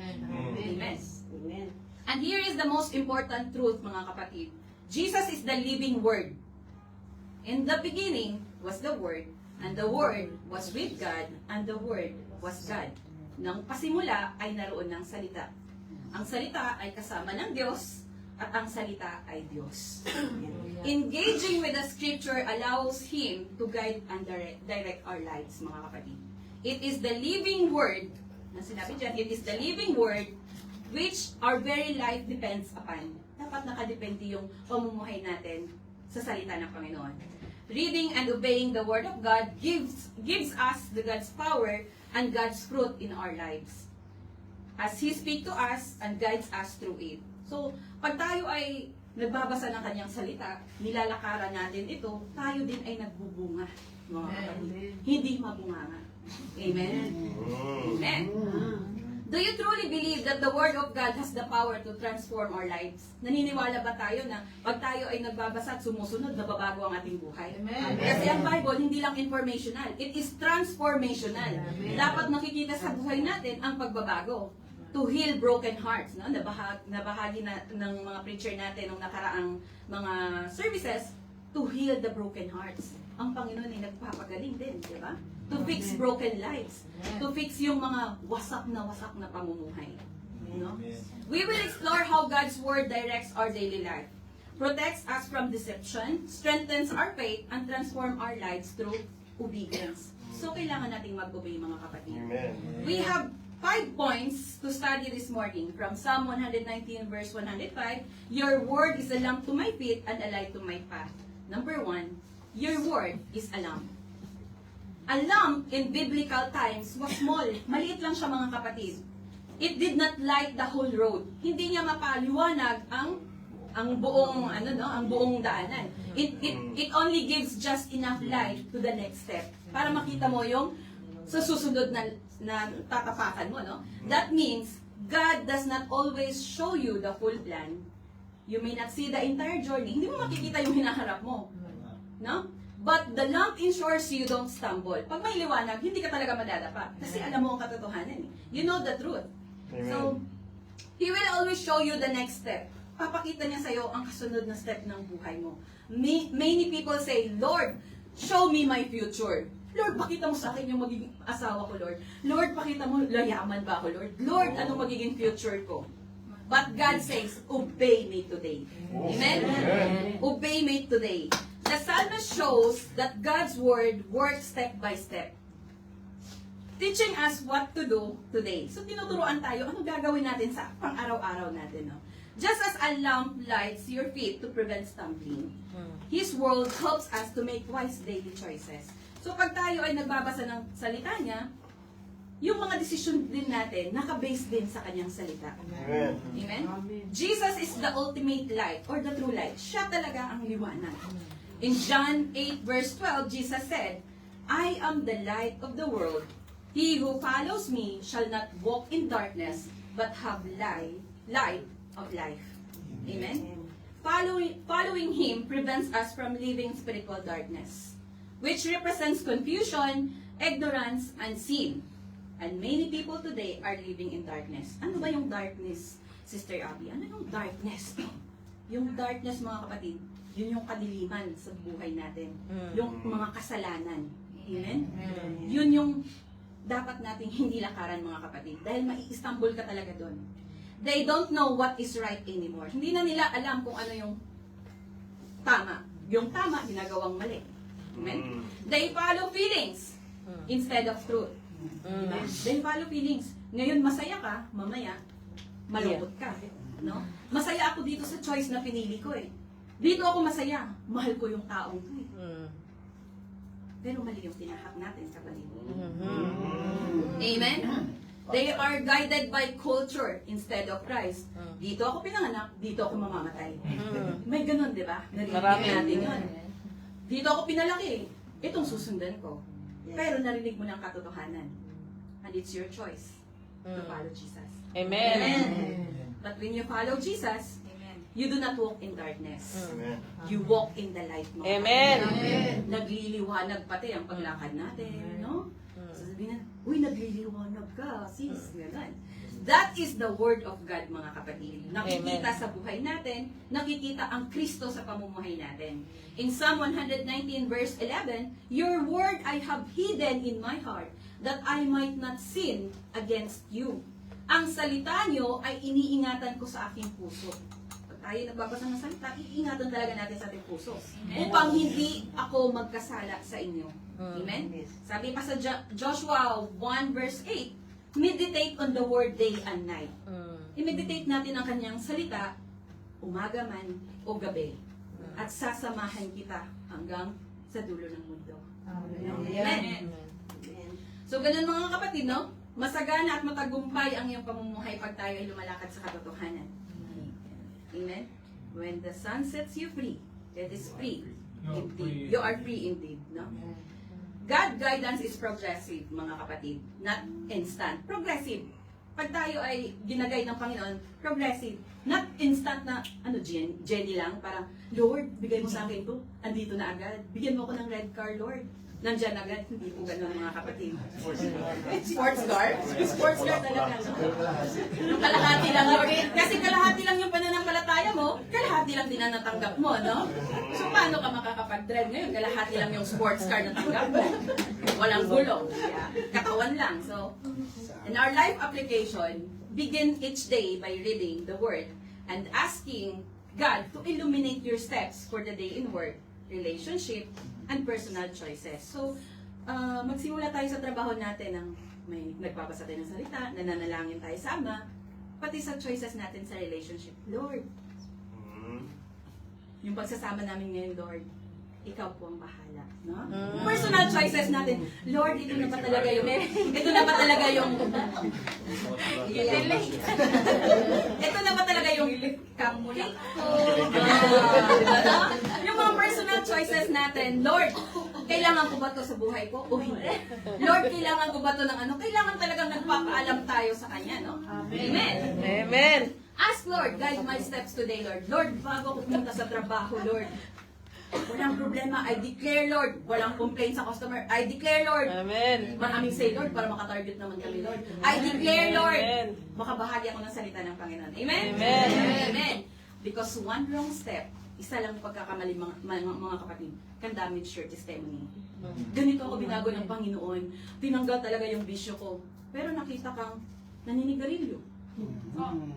Amen. Amen. And here is the most important truth, mga kapatid. Jesus is the living Word. In the beginning was the Word, and the Word was with God, and the Word was God. Nang pasimula ay naroon ng salita. Ang salita ay kasama ng Diyos, at ang salita ay Diyos. Engaging with the Scripture allows Him to guide and direct our lives, mga kapatid. It is the living Word, na sinabi dyan, it is the living Word which our very life depends upon. Dapat nakadepende yung pamumuhay natin sa salita ng Panginoon. Reading and obeying the Word of God gives us the God's power and God's fruit in our lives, as He speaks to us and guides us through it. So, pag tayo ay nagbabasa ng Kanyang salita, nilalakaran natin ito, tayo din ay nagbubunga, mga kapatid. Hindi mabunganga. Amen? Amen. Do you truly believe that the Word of God has the power to transform our lives? Naniniwala ba tayo na pag tayo ay nagbabasa at sumusunod, nababago ang ating buhay? Amen. Kasi ang Bible, hindi lang informational. It is transformational. Amen. Dapat nakikita sa buhay natin ang pagbabago. To heal broken hearts. No? Nabahagi na ng mga preacher natin nung nakaraang mga services, to heal the broken hearts. Ang Panginoon ay nagpapagaling din, di ba? To fix broken lives. To fix yung mga wasak na pamumuhay. No? We will explore how God's Word directs our daily life, protects us from deception, strengthens our faith, and transform our lives through obedience. So, kailangan nating mag-obey, mga kapatid. Amen. We have 5 points to study this morning from Psalm 119 verse 105. Your word is a lamp to my feet and a light to my path. Number 1, your word is a lamp. A lamp in biblical times was small. Maliit lang siya, mga kapatid. It did not light the whole road. Hindi niya mapaliwanag ang buong daanan. It only gives just enough light to the next step para makita mo yung sa susunod na tatapakan mo, no? That means God does not always show you the full plan. You may not see the entire journey. Hindi mo makikita yung hinaharap mo. No? But the lamp ensures you don't stumble. Pag may liwanag, hindi ka talaga madadapa. Kasi alam mo ang katotohanan. You know the truth. Amen. So, He will always show you the next step. Papakita niya sa'yo ang kasunod na step ng buhay mo. Many people say, Lord, show me my future. Lord, pakita mo sa akin yung magiging asawa ko, Lord. Lord, pakita mo, layaman ba ako, Lord? Lord, ano magiging future ko? But God says, obey me today. Amen? Obey me today. The psalmist shows that God's word works step by step, teaching us what to do today. So, tinuturuan tayo, ano gagawin natin sa pang-araw-araw natin, no? Just as a lamp lights your feet to prevent stumbling, His word helps us to make wise daily choices. So, pag tayo ay nagbabasa ng salita niya, yung mga desisyon din natin, naka-base din sa kanyang salita. Amen. Amen? Jesus is the ultimate light, or the true light. Siya talaga ang liwanag. In John 8 verse 12, Jesus said, I am the light of the world. He who follows me shall not walk in darkness, but have light of life. Amen? Following Him prevents us from living spiritual darkness, which represents confusion, ignorance, and sin. And many people today are living in darkness. Ano ba yung darkness, Sister Abby? Ano yung darkness? Yung darkness, mga kapatid, yun yung kadiliman sa buhay natin. Yung mga kasalanan. Amen? Yun yung dapat nating hindi lakaran, mga kapatid. Dahil mai-stumble ka talaga doon. They don't know what is right anymore. Hindi na nila alam kung ano yung tama. yung tama, ginagawang mali. Amen? They follow feelings instead of truth. Amen? They follow feelings. Ngayon, masaya ka, mamaya, malungkot ka. No? Masaya ako dito sa choice na pinili ko eh. Dito ako masaya. Mahal ko yung taong to eh. Pero mali yung tinahak natin sa paligid. Amen? They are guided by culture instead of Christ. Dito ako pinanganak, dito ako mamamatay. May ganun, di ba? Narinig Marami. natin yun. Dito ako pinalaki. Itong susundan ko. Pero narinig mo ng katotohanan. And it's your choice to follow Jesus. Amen. But when you follow Jesus, you do not walk in darkness. Amen. You walk in the light. Mga Amen. kapatid. Nagliliwanag pati ang paglakad natin, no? Sasabihin na, uy, nagliliwanag ka, sis. Ganun. That is the word of God, mga kapatid. Nakikita Amen. sa buhay natin, nakikita ang Kristo sa pamumuhay natin. In Psalm 119 verse 11, Your word I have hidden in my heart, that I might not sin against you. Ang salita nyo ay iniingatan ko sa aking puso. Pag tayo nagbabasa ng salita, iingatan talaga natin sa ating puso. Upang hindi ako magkasala sa inyo. Amen? Sabi pa sa Joshua 1 verse 8, meditate on the word day and night. I-meditate natin ang kanyang salita, umaga man o gabi. At sasamahan kita hanggang sa dulo ng mundo. Amen. So, ganun mga kapatid, no? Masagana at matagumpay ang iyong pamumuhay pag tayo ay lumalakad sa katotohanan. Amen? When the sun sets you free, that is free. Indeed. You are free indeed, no? God guidance is progressive, mga kapatid. Not instant. Progressive. Pag tayo ay ginagay ng Panginoon, progressive. Not instant na, Jenny lang, parang, Lord, bigay mo sa akin to. Andito na agad. Bigyan mo ko ng red car, Lord. Nandyan agad. Hindi po ganun, mga kapatid. Sports car? Sports car talaga. No? Yung kalahati lang, Lord. Kasi kalahati lang yung pananampalataya mo, kalahati lang din ang natanggap mo, no? So, paano ka makakapag-drive ngayon? Kalahati lang yung sports car na tanggap mo. Walang gulong. Yeah. Katawan lang. So, in our life application, begin each day by reading the Word and asking God to illuminate your steps for the day in work, relationship, and personal choices. So, magsimula tayo sa trabaho natin ng may nagbabasa tayo ng salita, nananalangin tayo sa Ama, pati sa choices natin sa relationship. Lord, yung pagsasama namin ngayon, Lord, ikaw po ang bahala, no? Personal choices natin. Lord, ito na ba talaga yung ito na ba talaga yung cake ko? Yung mga personal choices natin. Lord, kailangan ko ba to sa buhay ko o hindi? Lord, kailangan ko ba to ng ano? Kailangan talagang nagpapaalam tayo sa Kanya, no? Amen. Amen. Ask Lord, guide my steps today, Lord. Lord, bago ko pumunta sa trabaho, Lord, walang problema. I declare, Lord, walang complaint sa customer. I declare, Lord, Amen. maraming say, Lord, para makatarget naman kami, Lord. I declare, Lord, Amen. makabahagi ako ng salita ng Panginoon. Amen? Amen. Amen. Because one wrong step, isa lang pagkakamali, mga kapatid, can damage your testimony. Ganito ako binago ng Panginoon. Tinanggal talaga yung bisyo ko. Pero nakita kang naninigarilyo.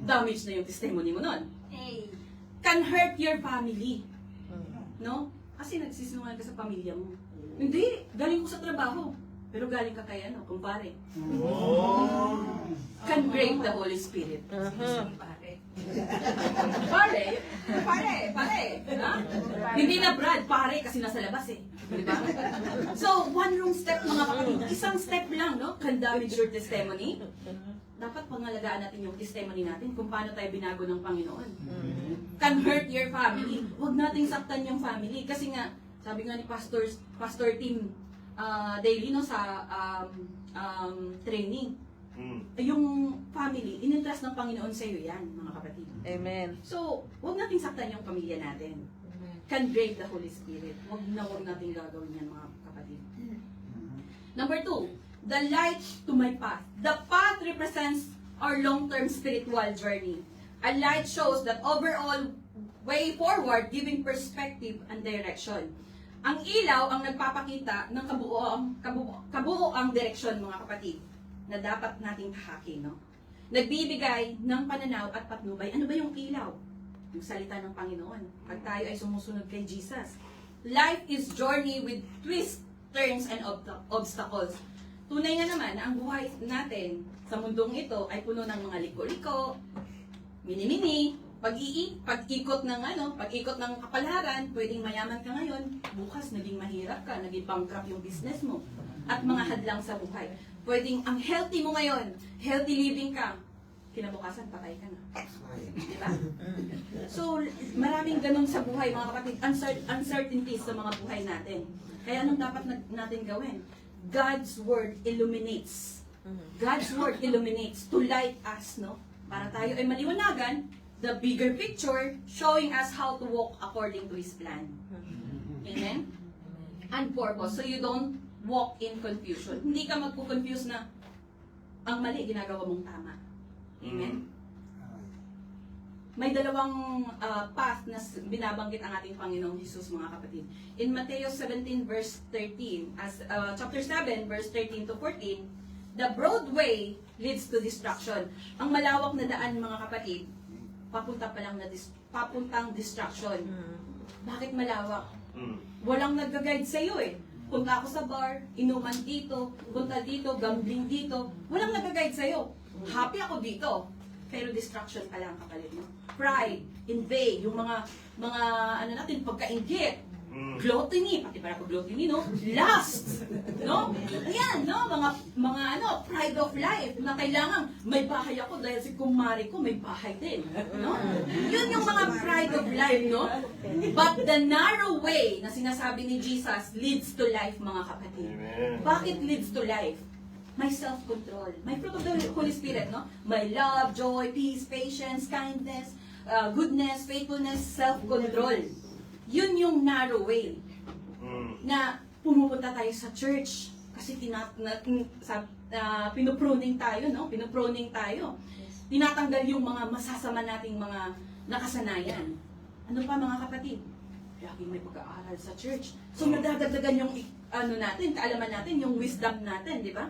Damage na yung testimony mo nun. Can hurt your family. No? Kasi nagsisinungaling ka sa pamilya mo. Hindi, galing ko sa trabaho. Pero galing ka kay kumpare. Can break the Holy Spirit. Pare. Ha? Hindi na Brad, pare, kasi nasa labas eh. Diba? So, one wrong step, mga kapatid. Isang step lang, no? Can damage your testimony. Dapat pangalagaan natin yung testimony natin kung paano tayo binago ng Panginoon. Can hurt your family. Huwag nating saktan yung family. Kasi nga, sabi nga ni Pastor Tim Daily, no, sa training, yung family, inintrust ng Panginoon sa iyo yan, mga kapatid. Amen. So, huwag nating saktan yung pamilya natin. Can break the Holy Spirit. Huwag nating gagawin yan, mga kapatid. Number 2, the light to my path. The path represents our long-term spiritual journey. A light shows that overall way forward, giving perspective and direction. Ang ilaw ang nagpapakita ng kabuoang direksyon, mga kapatid, na dapat nating tahakin, no? Nagbibigay ng pananaw at patnubay. Ano ba yung ilaw? Yung salita ng Panginoon. Pag tayo ay sumusunod kay Jesus, life is journey with twists, turns, and obstacles. Tunay nga naman na ang buhay natin sa mundong ito ay puno ng mga liko-liko, mini-mini, pag-ikot ng kapalaran, pwedeng mayaman ka ngayon, bukas naging mahirap ka, naging bankrupt yung business mo, at mga hadlang sa buhay. Pwedeng ang healthy mo ngayon, healthy living ka, kinabukasan patay ka na. Diba? So, maraming ganun sa buhay, mga kapatid, uncertainties sa mga buhay natin. Kaya anong dapat natin gawin? God's Word illuminates. God's Word illuminates to light us, no? Para tayo ay maliwanagan, the bigger picture, showing us how to walk according to His plan. Amen? And purpose. So you don't walk in confusion. Hindi ka magpo-confuse na ang mali, ginagawa mong tama. Amen? May dalawang path na binabanggit ang ating Panginoong Jesus, mga kapatid. In Matthew 17 verse 13, chapter 7 verse 13 to 14, the broad way leads to destruction. Ang malawak na daan, mga kapatid, papuntang destruction. Bakit malawak? Walang nag-guide sa iyo eh. Punta ako sa bar, inuman dito, punta dito, gambling dito. Walang nag-guide sa iyo. Happy ako dito. Pero distraction pa lang kapalit mo. Pride, envy, yung mga pagkainggit, gluttony, pati para po gluttony, no? Lust, no? Ayan, no? Mga pride of life, na kailangan may bahay ako dahil si kumari ko may bahay din, no? Yun yung mga pride of life, no? But the narrow way na sinasabi ni Jesus leads to life, mga kapatid. Bakit leads to life? May self-control. May fruit of the Holy Spirit, no? May love, joy, peace, patience, kindness, goodness, faithfulness, self-control. Yun yung narrow way. Na pumupunta tayo sa church kasi pinupruning tayo, no? Pinupruning tayo. Tinatanggal yung mga masasama nating mga nakasanayan. Ano pa, mga kapatid? Laging may pag-aaral sa church. So nadadagdagan yung kaalaman natin, yung wisdom natin, di ba?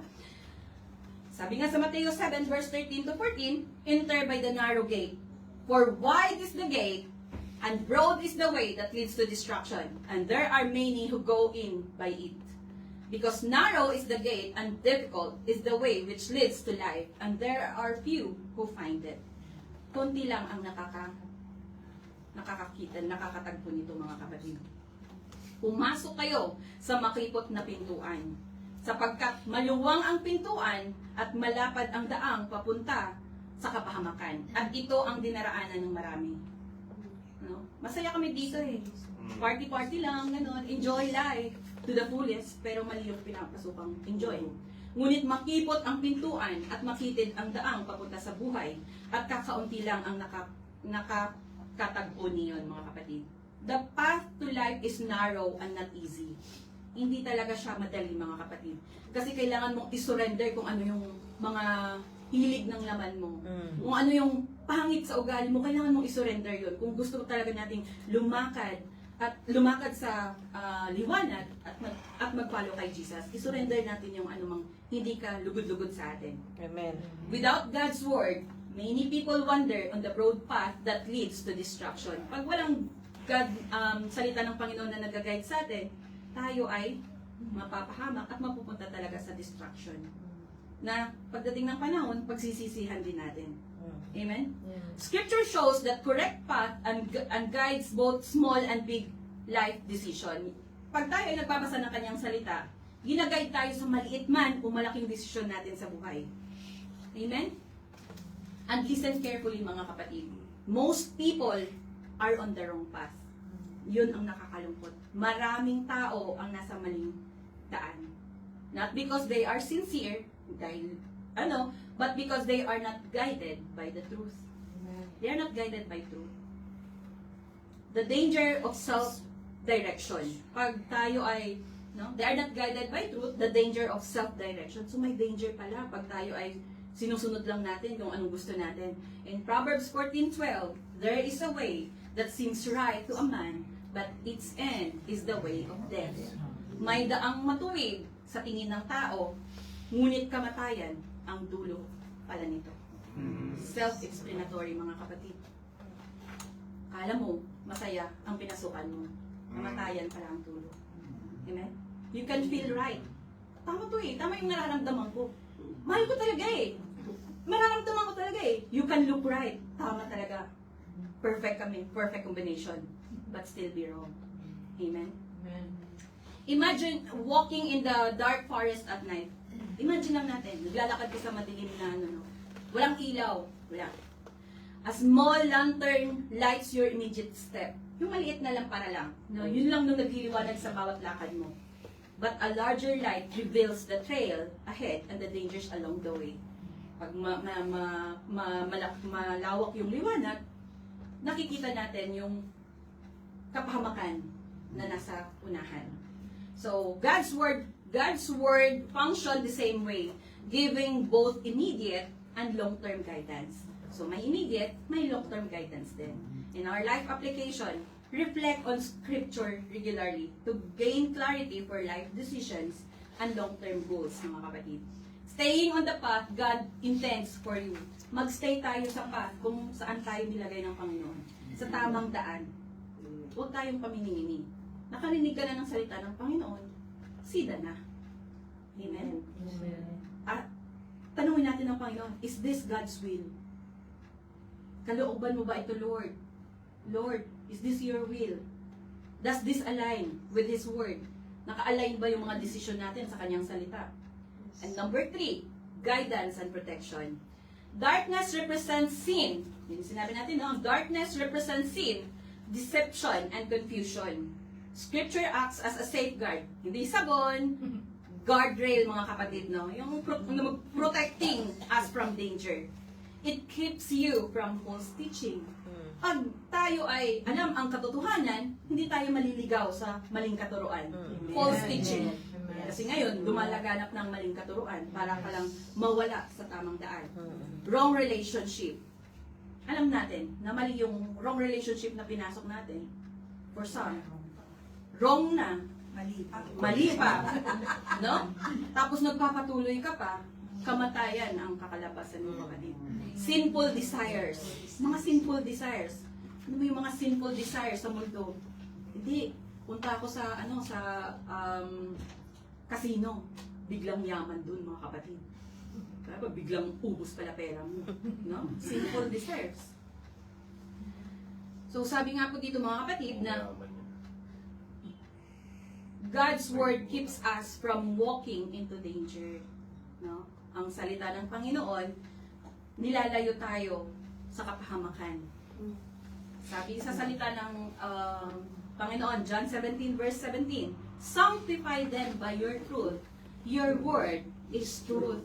Sabi nga sa Matthew 7 verse 13 to 14, enter by the narrow gate. For wide is the gate, and broad is the way that leads to destruction, and there are many who go in by it. Because narrow is the gate, and difficult is the way which leads to life, and there are few who find it. Kunti lang ang nakakatagpo nito, mga kapatid. Pumasok kayo sa makipot na pintuan, sapagkat maluwang ang pintuan at malapad ang daang papunta sa kapahamakan. At ito ang dinaraanan ng marami. No? Masaya kami dito eh. Party-party lang, ganun. Enjoy life to the fullest, pero mali yung pinapasukang enjoy. Ngunit makipot ang pintuan at makitid ang daang papunta sa buhay at kakaunti lang ang nakakatagpo niyon, mga kapatid. The path to life is narrow and not easy. Hindi talaga siya madali, mga kapatid. Kasi kailangan mong isurrender kung ano yung mga hilig ng laman mo. Kung ano yung pangit sa ugali mo, kailangan mong isurrender yun. Kung gusto talaga nating lumakad sa liwanag at mag-follow kay Jesus, isurrender natin yung anumang hindi ka lugod-lugod sa atin. Amen. Without God's Word, many people wander on the broad path that leads to destruction. Pag walang God, salita ng Panginoon na nag-guide sa atin, tayo ay mapapahamak at mapupunta talaga sa destruction. Na pagdating ng panahon, pagsisisihan din natin. Amen? Yeah. Scripture shows that correct path and guides both small and big life decision. Pag tayo ay nagbabasa ng kanyang salita, ginaguide tayo sa maliit man o malaking desisyon natin sa buhay. Amen? And listen carefully, mga kapatid. Most people are on the wrong path. Yun ang nakakalungkot. Maraming tao ang nasa maling daan. Not because they are sincere, but because they are not guided by the truth. They are not guided by truth. The danger of self-direction. Pag tayo ay, they are not guided by truth, the danger of self-direction. So may danger pala pag tayo ay sinusunod lang natin kung anong gusto natin. In Proverbs 14:12, there is a way that seems right to a man, but its end is the way of death. May daang matuwid sa tingin ng tao, ngunit kamatayan ang dulo pala nito. Self-explanatory, mga kapatid. Kala mo, masaya ang pinasukan mo. kamatayan pala ang dulo. Amen? You can feel right. Tama to eh. Tama yung nararamdaman ko. Mahal ko talaga eh. Mararamdaman ko talaga eh. You can look right. Tama talaga. Perfect kami. Perfect combination. But still be wrong. Amen? Imagine walking in the dark forest at night. Imagine lang natin, naglalakad ka sa madilim na no? Walang ilaw. Wala. A small lantern lights your immediate step. Yung maliit na lampara lang. No? Yun lang nung nagliliwanag sa bawat lakad mo. But a larger light reveals the trail ahead and the dangers along the way. Pag malawak yung liwanag, nakikita natin yung kapahamakan na nasa unahan. So, God's word function the same way, giving both immediate and long-term guidance. So, may immediate, may long-term guidance din. In our life application, reflect on Scripture regularly to gain clarity for life decisions and long-term goals, mga kapatid. Staying on the path God intends for you. Magstay tayo sa path kung saan tayo nilagay ng Panginoon. Sa tamang daan. Huwag tayong paminimini. Nakarinig ka na ng salita ng Panginoon, sida na. Amen? At tanungin natin ng Panginoon, is this God's will? Kalooban mo ba ito, Lord? Lord, is this your will? Does this align with His word? Naka-align ba yung mga desisyon natin sa Kanyang salita? And number 3, guidance and protection. Darkness represents sin. Yung sinabi natin, no? Darkness represents sin, deception, and confusion. Scripture acts as a safeguard. Hindi sabon, guardrail, mga kapatid, no? Yung protecting us from danger. It keeps you from false teaching. Pag tayo ay alam ang katotohanan, hindi tayo maliligaw sa maling katuruan. False teaching. Kasi ngayon, lumalaganap ng maling katuruan para ka lang mawala sa tamang daan. Wrong relationship. Alam natin na mali yung wrong relationship na pinasok natin. For some, wrong na, mali pa. No? Tapos nagpapatuloy ka pa, kamatayan ang kakalabasan mo, kapatid. Sinful desires. Mga sinful desires. Ano ba yung mga sinful desires sa mundo? Hindi. Punta ako sa, casino. Biglang yaman dun, mga kapatid. Kaya ba, biglang ubos pala pera mo. No? Sinful desires. So, sabi nga po dito, mga kapatid, na God's word keeps us from walking into danger. No? Ang salita ng Panginoon, nilalayo tayo sa kapahamakan. Sabi sa salita ng Panginoon, John 17 verse 17, sanctify them by your truth. Your word is truth.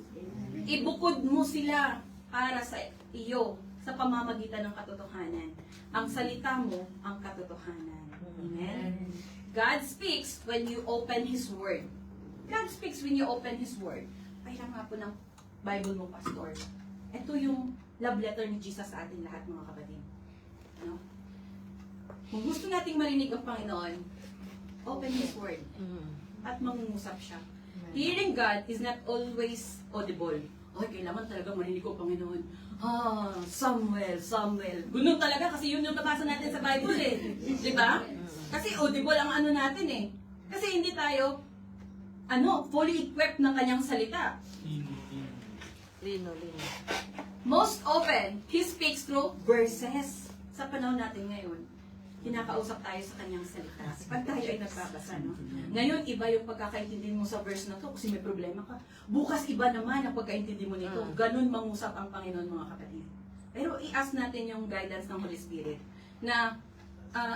Ibukod mo sila para sa iyo sa pamamagitan ng katotohanan. Ang salita mo ang katotohanan. Amen? God speaks when you open His word. God speaks when you open His word. Kailangan nga po ng Bible mo, Pastor. Ito yung love letter ni Jesus sa atin lahat, mga kapatid. Ano? Kung gusto nating marinig ang Panginoon, open His word. At mangungusap siya. Hearing God is not always audible. Okay, kailangan talaga marinig ko, Panginoon. Samuel. Ganun talaga kasi yun yung nabasa natin sa Bible eh. Di ba? Kasi audible ang ano natin eh. Kasi hindi tayo fully equipped ng kanyang salita. Lino. Most often, He speaks through verses. Sa panahon natin ngayon, kinakausap tayo sa kanyang salita. Pag tayo ay nagbabasa, no? Ngayon, iba yung pagkakaintindi mo sa verse na to kasi may problema ka. Bukas, iba naman ang pagkaintindi mo nito. Ganun mangusap ang Panginoon, mga kapatid. Pero i-ask natin yung guidance ng Holy Spirit na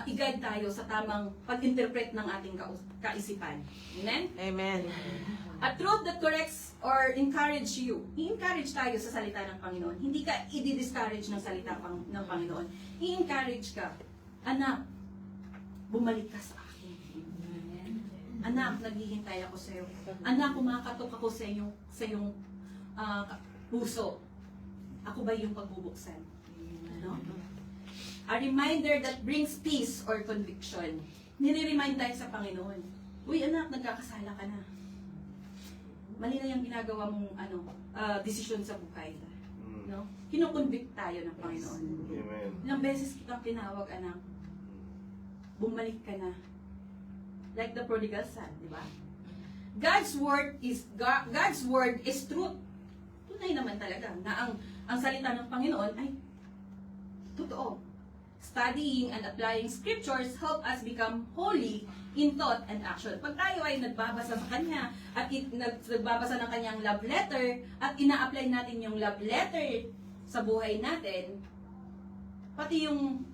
i-guide tayo sa tamang pag-interpret ng ating kaisipan. Amen? Amen. A truth that corrects or encourage you. I-encourage tayo sa salita ng Panginoon. Hindi ka i-discourage ng salita ng Panginoon. I-encourage ka. Anak, bumalik ka sa akin. Anak, naghihintay ako sa iyo. Anak, kumakatok ako sa iyong puso. Ako ba yung pagbubuksan? Ano? A reminder that brings peace or conviction. Nire-remind tayo sa Panginoon. Uy, anak, nagkakasala ka na. Mali na yung ginagawa mong desisyon sa buhay. No? Kinukonvict tayo ng Panginoon. Amen. Ilang beses kitang tinawag, anak. Bumalik ka na. like the prodigal son, di ba? God's word is truth. Tunay naman talaga na ang salita ng Panginoon ay totoo. Studying and applying scriptures help us become holy in thought and action. Pag tayo ay nagbabasa sa Kanya at nagbabasa ng Kanyang love letter at ina-apply natin yung love letter sa buhay natin, pati yung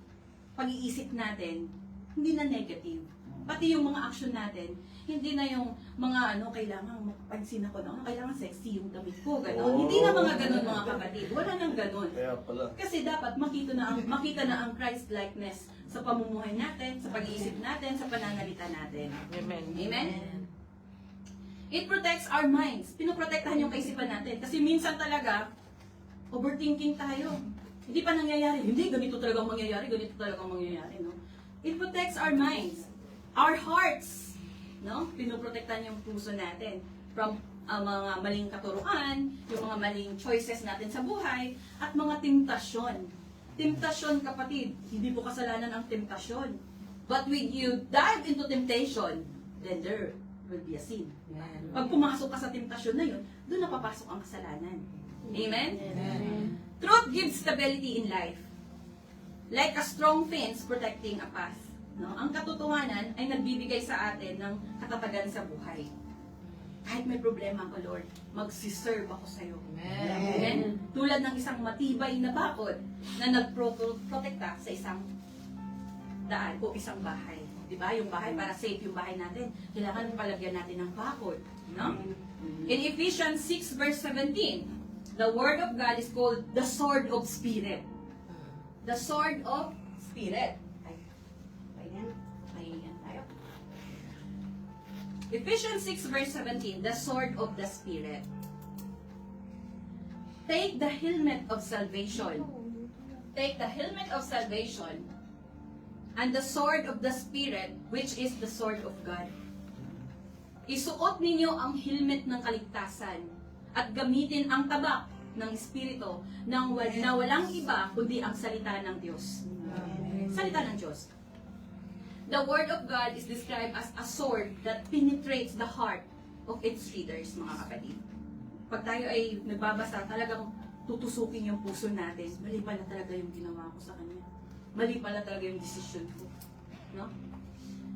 pag-iisip natin, hindi na negative. Pati yung mga action natin, hindi na yung mga kailangan magpansin ako, kailangan sexy yung damit ko, gano'n. Hindi na mga gano'n mga kapatid. Wala nang gano'n. Kaya pala. Kasi dapat makita na ang Christ-likeness sa pamumuhay natin, sa pag-iisip natin, sa pananalita natin. Amen. Amen? It protects our minds. Pinoprotektahan yung kaisipan natin. Kasi minsan talaga, overthinking tayo. Hindi pa nangyayari. Hindi, ganito talagang mangyayari, ganito talagang mangyayari. No? It protects our minds. Our hearts. No? Pinoprotektahan yung puso natin from mga maling katuruan, yung mga maling choices natin sa buhay, at mga temptasyon. Temptasyon, kapatid, hindi po kasalanan ang temptasyon. But when you dive into temptation, then there will be a sin. Pag pumasok ka sa temptasyon na yun, doon napapasok ang kasalanan. Amen? Truth gives stability in life. Like a strong fence protecting a path. No? Ang katotohanan ay nagbibigay sa atin ng katatagan sa buhay. Kahit may problema ako, Lord, magsiserve ako sa iyo. Amen. Tulad ng isang matibay na bakod na nagprotekta sa isang daan o isang bahay. Diba? Yung bahay, para safe yung bahay natin, kailangan palagyan natin ng bakod. No? In Ephesians 6 verse 17, the Word of God is called the Sword of Spirit. The Sword of Spirit. Ephesians 6 verse 17, the sword of the Spirit. Take the helmet of salvation. Take the helmet of salvation and the sword of the Spirit, which is the sword of God. Isuot ninyo ang helmet ng kaligtasan at gamitin ang tabak ng Espiritu na walang iba kundi ang salita ng Diyos. Salita ng Diyos. The Word of God is described as a sword that penetrates the heart of its readers, mga kapatid. Pag tayo ay nagbabasa, talagang tutusukin yung puso natin. Mali pala talaga yung ginawa ko sa Kanya. Mali pala talaga yung decision ko. No?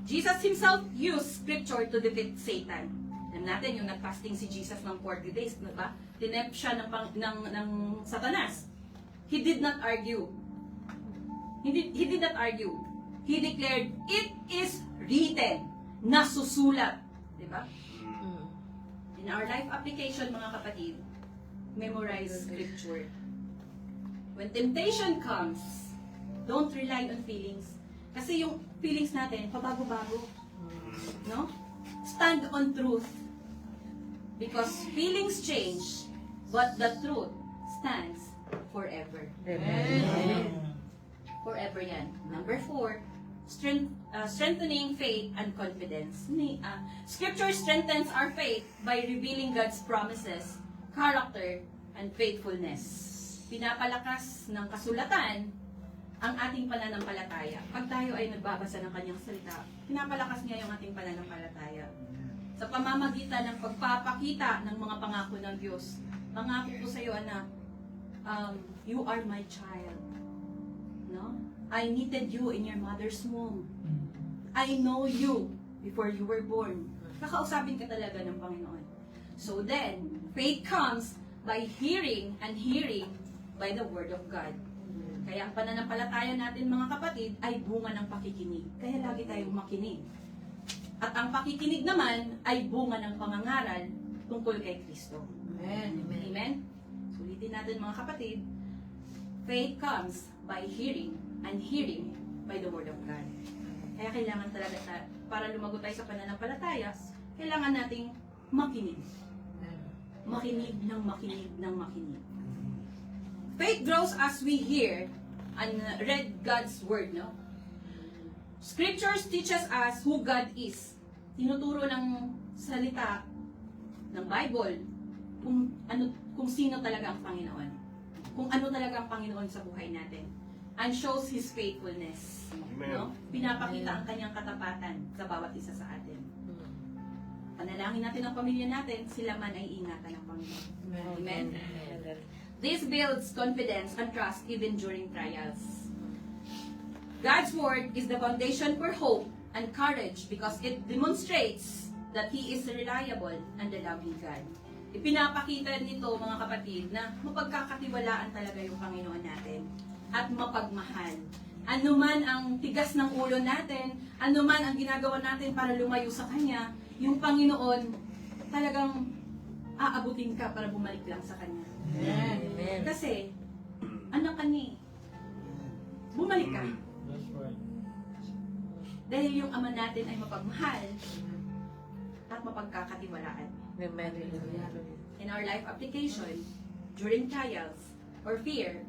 Jesus Himself used Scripture to defeat Satan. Alam natin, yung nag-fasting si Jesus ng 40 days, diba? Tinempt siya ng Satanas. He did not argue. He did not argue. He declared, it is written, nasusulat. Diba? In our life application, mga kapatid, memorize Scripture. When temptation comes, don't rely on feelings. Kasi yung feelings natin, pabago-bago. No? Stand on truth. Because feelings change, but the truth stands forever. Amen. Forever yan. Number 4, strengthening faith and confidence. Scripture strengthens our faith by revealing God's promises, character, and faithfulness. Pinapalakas ng kasulatan ang ating pananampalataya. Pag tayo ay nagbabasa ng Kanyang salita, pinapalakas niya yung ating pananampalataya. Sa pamamagitan ng pagpapakita ng mga pangako ng Diyos. Pangako ko sa iyo, anak, you are my child. No? I knitted you in your mother's womb. I know you before you were born. Kakausapin ka talaga ng Panginoon. So then, faith comes by hearing and hearing by the Word of God. Kaya ang pananampalataya natin, mga kapatid, ay bunga ng pakikinig. Kaya lagi tayong makinig. At ang pakikinig naman ay bunga ng pangangaral tungkol kay Kristo. Amen. Amen? Sulitin natin, mga kapatid. Faith comes by hearing and hearing by the Word of God. Kaya kailangan talaga para lumago tayo sa pananampalataya, kailangan nating makinig. Makinig ng makinig ng makinig. Faith grows as we hear and read God's Word, no? Scriptures teaches us who God is. Tinuturo ng salita ng Bible kung sino talaga ang Panginoon. Kung ano talaga ang Panginoon sa buhay natin. and shows His faithfulness. Amen. No? Pinapakita ang kanyang katapatan sa bawat isa sa atin. Panalangin natin ang pamilya natin, sila man ay ingatan ng Panginoon. Amen. This builds confidence and trust even during trials. God's Word is the foundation for hope and courage because it demonstrates that He is reliable and a loving God. Ipinapakita nito, mga kapatid, na mapagkakatiwalaan talaga yung Panginoon natin at mapagmahal. Ano man ang tigas ng ulo natin, ano man ang ginagawa natin para lumayo sa Kanya, yung Panginoon talagang aabutin ka para bumalik lang sa Kanya. Amen. Kasi, anak ka niya. Bumalik ka. That's right. Dahil yung Ama natin ay mapagmahal at mapagkakatiwalaan. Amen. In our life application, during trials or fear,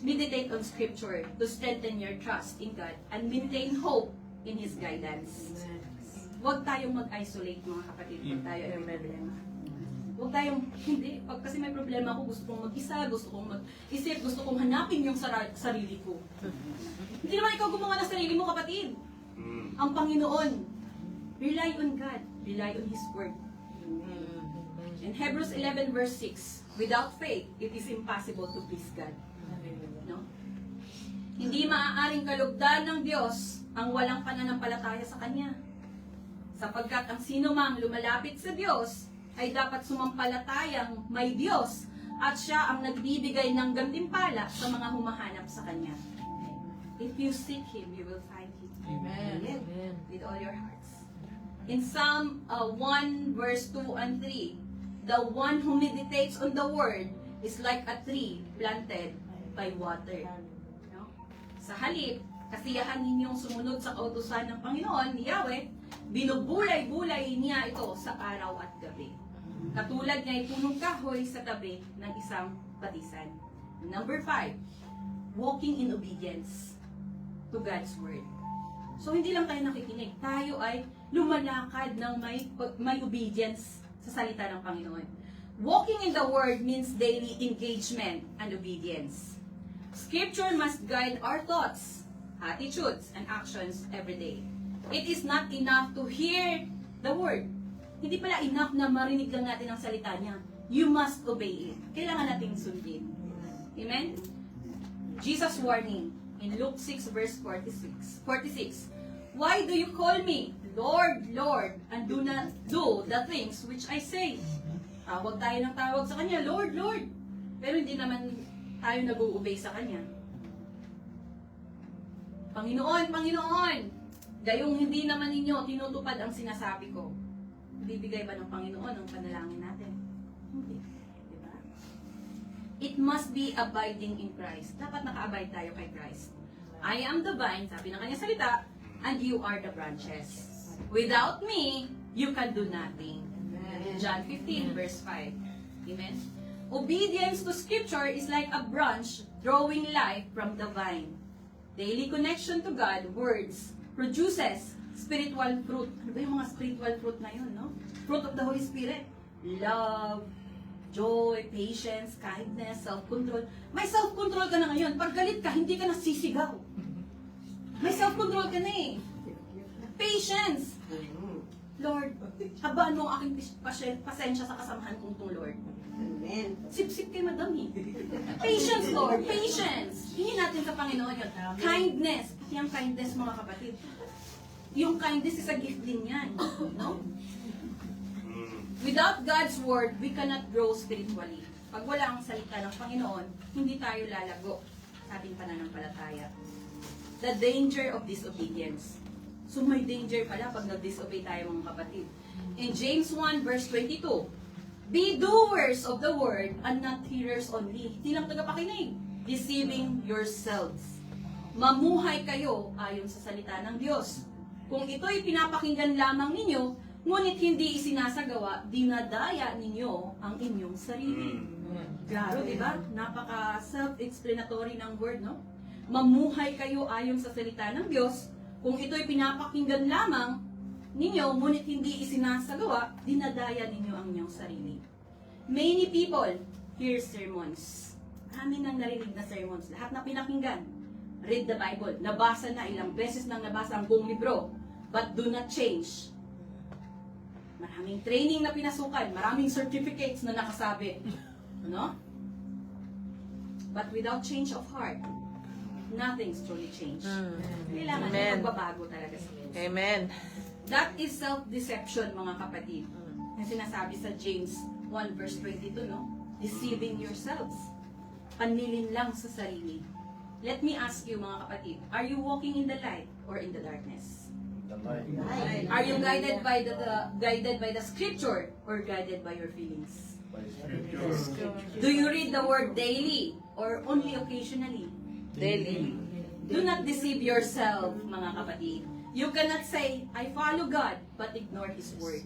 meditate on Scripture to strengthen your trust in God and maintain hope in His guidance. Huwag tayong mag-isolate, mga kapatid, pag tayo ay may problema. Huwag tayong, hindi, pag kasi may problema ako, gusto kong mag-isa, gusto kong mag-isip, gusto kong hanapin yung sarili ko. Hindi naman ikaw gumawa ng sarili mo, kapatid. Ang Panginoon, rely on God, rely on His Word. In Hebrews 11 verse 6, without faith, it is impossible to please God. No? Hindi maaaring kalugdan ng Diyos ang walang pananampalataya sa Kanya. Sapagkat ang sino mang lumalapit sa Diyos ay dapat sumampalatayang may Diyos at Siya ang nagbibigay ng gantimpala sa mga humahanap sa Kanya. If you seek Him, you will find Him. Amen. With all your hearts. In Psalm 1 verse 2 and 3, the one who meditates on the Word is like a tree planted by water. No? Sa halip, kasiyahan ninyong sumunod sa kautusan ng Panginoon, ni Yahweh, binubulay-bulay niya ito sa araw at gabi. Katulad niya ay punong kahoy sa tabi ng isang batisan. Number 5, walking in obedience to God's Word. So hindi lang tayo nakikinig, tayo ay lumalakad ng may obedience sa salita ng Panginoon. Walking in the Word means daily engagement and obedience. Scripture must guide our thoughts, attitudes, and actions every day. It is not enough to hear the Word. Hindi pala enough na marinig lang natin ang salita niya. You must obey it. Kailangan nating sundin. Amen? Jesus' warning in Luke 6 verse 46. Why do you call me Lord, Lord, and do not do the things which I say? Tawag tayo ng tawag sa Kanya, Lord, Lord. Pero hindi naman tayo nag-uubay sa Kanya. Panginoon, Panginoon, gayong hindi naman ninyo tinutupad ang sinasabi ko. Bibigay ba ng Panginoon ang panalangin natin? Hindi. Diba? It must be abiding in Christ. Dapat naka-abide tayo kay Christ. I am the vine, sabi ng kanyang salita, and you are the branches. Without me, you can do nothing. John 15 verse 5. Amen? Obedience to Scripture is like a branch drawing life from the vine. Daily connection to God, words, produces spiritual fruit. Ano ba yung mga spiritual fruit na yun, no? Fruit of the Holy Spirit. Love, joy, patience, kindness, self-control. May self-control ka na ngayon. Pag galit ka, hindi ka nasisigaw. May self-control ka na eh. Patience. Lord, habaan mo ang aking pasensya sa kasamahan kong itong Lord. Amen. Sip-sip kay Madam eh. Patience, Lord. Patience. Hingin natin sa Panginoon yun. Kindness. Pati ang kindness, mga kapatid. Yung kindness is a gift din yan. No? Without God's Word, we cannot grow spiritually. Pag wala ang salita ng Panginoon, hindi tayo lalago sa ating pananampalataya. The danger of disobedience. So may danger pala pag nag-disobey tayo, mga kapatid. In James 1 verse 22, be doers of the word and not hearers only. Hindi lang tagapakinig. Deceiving yourselves. Mamuhay kayo ayon sa salita ng Diyos. Kung ito'y pinapakinggan lamang ninyo, ngunit hindi isinasagawa, dinadaya ninyo ang inyong sarili. Klaro, di ba? Napaka self-explanatory ng word, no? Mamuhay kayo ayon sa salita ng Diyos. Kung ito'y pinapakinggan lamang ninyo, ngunit hindi isinasagawa, dinadaya ninyo ang inyong sarili. Many people hear sermons Marami nang narinig na sermons. Lahat na pinakinggan. Read the Bible. Nabasa na, ilang beses nang nabasa ang buong libro. But do not change. Maraming training na pinasukan. Maraming certificates na nakasabi. No? But without change of heart, nothing's truly changed. Kailangan Amen. may pagbabago talaga sa Diyos. Amen. That is self-deception, mga kapatid. Ang sinasabi sa James 1 verse 22, no? Deceiving yourselves. Panlilin lang sa sarili. Let me ask you, mga kapatid, are you walking in the light or in the darkness? Are you guided by the scripture or guided by your feelings? Do you read the word daily or only occasionally? Daily. Do not deceive yourself, mga kapatid. You cannot say, I follow God, but ignore His word.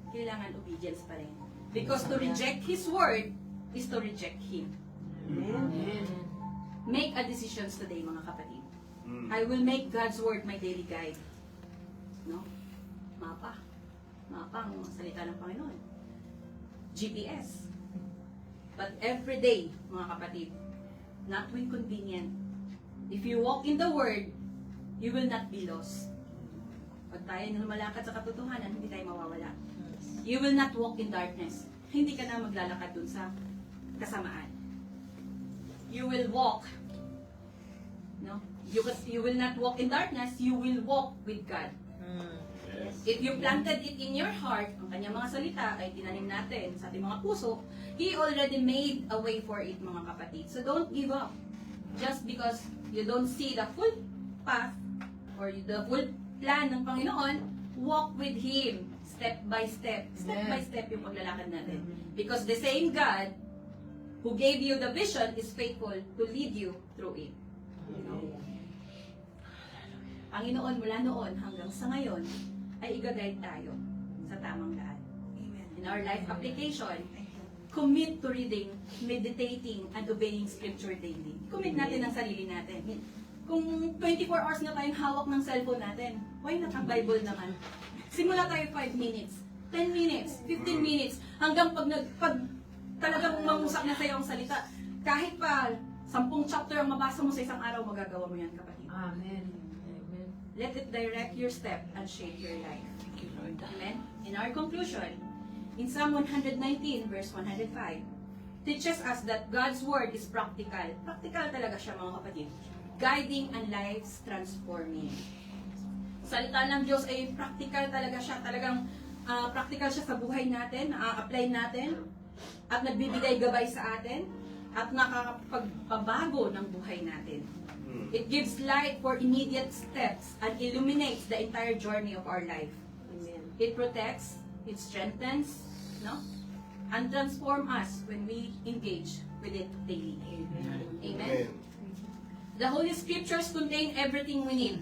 Kailangan obedience pa rin. Because to reject His word is to reject Him. Make a decisions today, mga kapatid. I will make God's word my daily guide. No? Mapa. Mapa ang salita ng Panginoon. GPS. But every day, mga kapatid, not when convenient. If you walk in the word, you will not be lost. Pag tayo lumalakad sa katotohanan, hindi tayo mawawala. You will not walk in darkness. Hindi ka na maglalakad dun sa kasamaan. You will walk. No? You will not walk in darkness, you will walk with God. If you planted it in your heart, ang kanyang mga salita ay tinanim natin sa ating mga puso, He already made a way for it, mga kapatid. So don't give up. Just because you don't see the full path or the full plan ng Panginoon, walk with Him step by step. Step by step yung paglalakad natin. Because the same God who gave you the vision is faithful to lead you through it. You know? Panginoon, mula noon hanggang sa ngayon, ay i-guide tayo sa tamang daan. In our life application, commit to reading, meditating, and obeying Scripture daily. Commit natin ang sarili natin. Kung 24 hours na tayong hawak ng cellphone natin, why not ang Bible naman? Simula tayo 5 minutes, 10 minutes, 15 minutes, hanggang pag talagang mamusak na sa'yo ang salita. Kahit pa 10 chapter ang mabasa mo sa isang araw, magagawa mo yan, kapatid. Amen. Let it direct your step and shape your life. Thank you, Lord. Amen? In our conclusion, in Psalm 119 verse 105, teaches us that God's word is practical. Practical talaga siya, mga kapatid. Guiding and lives transforming. Salita ng Diyos ay practical talaga siya. Talagang practical siya sa buhay natin, apply natin, at nagbibigay gabay sa atin, at nakakapagpabago ng buhay natin. It gives light for immediate steps and illuminates the entire journey of our life. It protects, it strengthens, no? And transforms us when we engage with it daily. Amen. The Holy Scriptures contain everything we need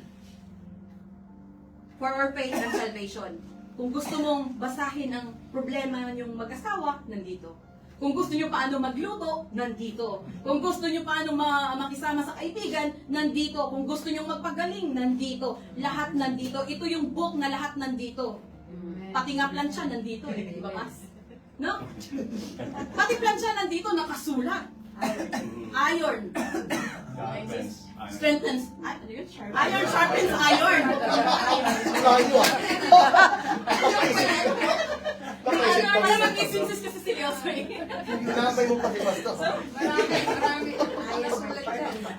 for our faith and salvation. Kung gusto mong basahin ang problema yung mag-asawa, nandito. Kung gusto nyo paano magluto, nandito. Kung gusto nyo paano makisama sa kaibigan, nandito. Kung gusto nyo magpagaling, nandito. Lahat nandito. Ito yung book na lahat nandito. Pati nga plansya nandito. Di ba, Mas? No? Pati plansya nandito, nakasulat. Iron. Strengthens. Ano yun? Iron sharpens iron. Para mag-isip kasi seryoso eh.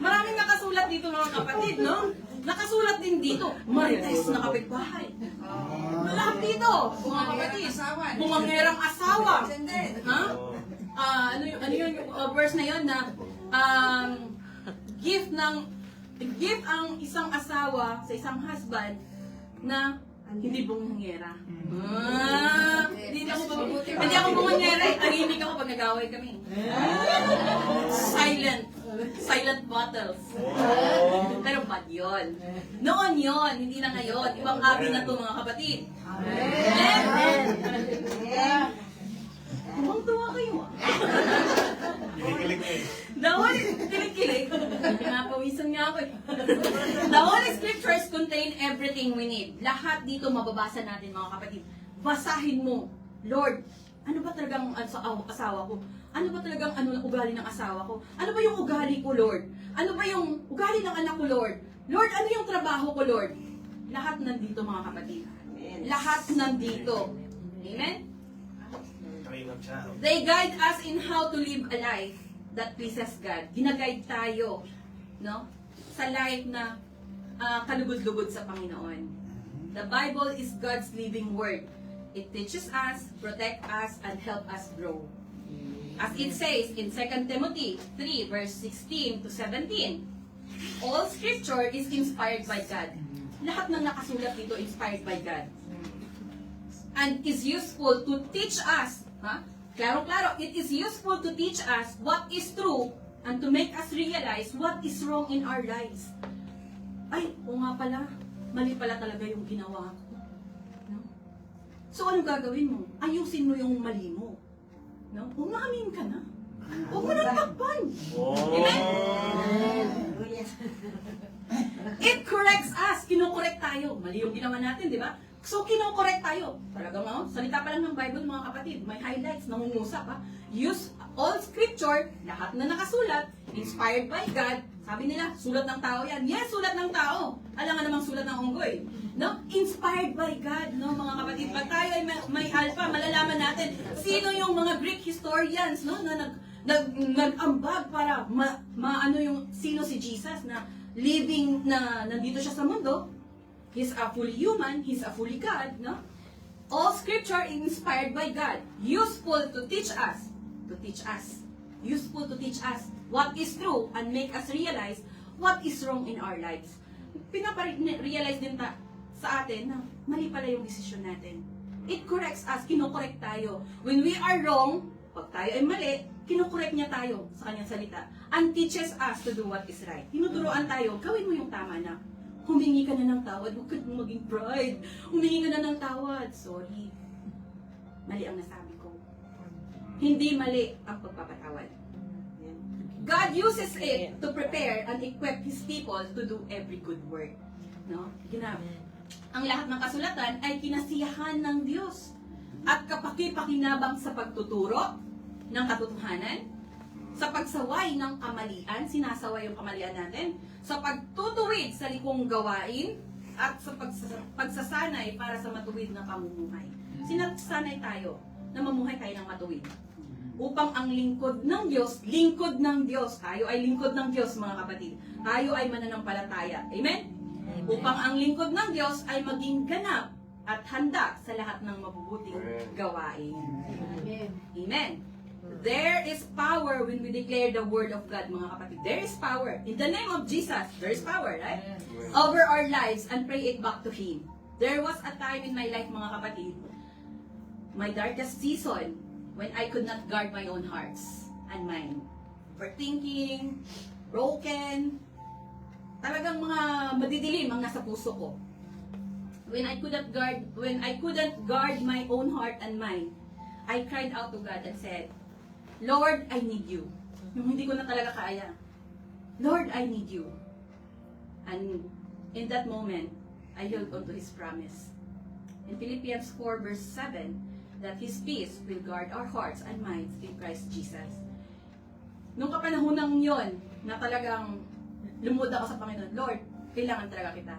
Maraming nakasulat dito, mga kapatid, no? Nakasulat din dito, marites na kapitbahay. Lahat dito, mga kapatid. Bumangerang asawa. Ha? Ano yung verse na yun na gift ang isang asawa sa isang husband na hindi bumangera. Hindi ako bumangera. Tahimik ako pag nag-away kami. Silent battles. Pero bad yun. Noon yun, hindi na ngayon. Ibang abi na to, mga kapatid. Amen. Tumang-tuwa kayo. Kilig-kilig. Pinapawisan nga ako. The Holy Scriptures contain everything we need. Lahat dito mababasa natin, mga kapatid. Basahin mo. Lord, Ano ba talagang asawa ko? Ano ba talagang ugali ng asawa ko? Ano ba yung ugali ko, Lord? Ano ba yung ugali ng anak ko, Lord? Lord, ano yung trabaho ko, Lord? Lahat nandito, mga kapatid. Lahat nandito. Amen? They guide us in how to live a life that pleases God. Ginaguide tayo, no? Sa life na kalugod-lugod sa Panginoon. The Bible is God's living word. It teaches us, protect us, and help us grow. As it says in 2 Timothy 3 verse 16 to 17, all scripture is inspired by God. Lahat ng nakasulat dito inspired by God. And is useful to teach us, klaro-klaro, it is useful to teach us what is true and to make us realize what is wrong in our lives. Ay, o nga pala, mali pala talaga yung ginawa ko. No? So, anong gagawin mo? Ayusin mo yung mali mo. No? Umamin ka na. Huwag mo nang takpan. Amen? It corrects us. Kinokorek tayo. Mali yung ginawa natin, di ba? So, kinokorek tayo. Talagang, salita pa lang ng Bible, mga kapatid. May highlights, nangungusap, ha? Use all scripture, lahat na nakasulat, inspired by God. Sabi nila, sulat ng tao yan. Yes, sulat ng tao. Alam nga namang sulat ng unggoy. No? Inspired by God, no, mga kapatid. Pag tayo ay may alpha, malalaman natin sino yung mga Greek historians, no, na nag-ambag para maano yung sino si Jesus na living na nandito siya sa mundo. He's a fully human, he's a fully God, no? All scripture is inspired by God, useful to teach us, useful to teach us what is true and make us realize what is wrong in our lives. Pinapa-realize din sa atin na mali pala yung desisyon natin. It corrects us, kinokorek tayo. When we are wrong, pag tayo ay mali, kinokorek niya tayo sa kanyang salita and teaches us to do what is right. Tinuturoan tayo, gawin mo yung tama na. Humingi ka na ng tawad, huwag ka maging pride. Humingi ka na ng tawad. Sorry. Mali ang nasabi ko. Hindi mali ang pagpapatawad. God uses it to prepare and equip His people to do every good work. No? Ang lahat ng kasulatan ay kinasiyahan ng Diyos at kapaki-pakinabang sa pagtuturo ng katotohanan, sa pagsaway ng kamalian, sinasaway yung kamalian natin, sa pagtutuwid sa likong gawain, at sa pagsasanay para sa matuwid na pamumuhay. Sinasanay tayo na mamuhay tayo ng matuwid. Upang ang lingkod ng Diyos, tayo ay lingkod ng Diyos, mga kapatid. Tayo ay mananampalataya. Amen? Upang ang lingkod ng Diyos ay maging ganap at handa sa lahat ng mabubuting gawain. Amen. There is power when we declare the word of God, mga kapatid. There is power. In the name of Jesus, there is power, right? Over our lives and pray it back to Him. There was a time in my life, mga kapatid, my darkest season, when I could not guard my own hearts and mind. Overthinking, broken, talagang mga madidilim ang nasa puso ko. When I couldn't guard my own heart and mind, I cried out to God and said, Lord, I need you. Yung hindi ko na talaga kaya. Lord, I need you. And in that moment, I held on to His promise. In Philippians 4 verse 7, that His peace will guard our hearts and minds in Christ Jesus. Nung kapanahonang yon, na talagang lumod ako sa Panginoon, Lord, kailangan talaga kita.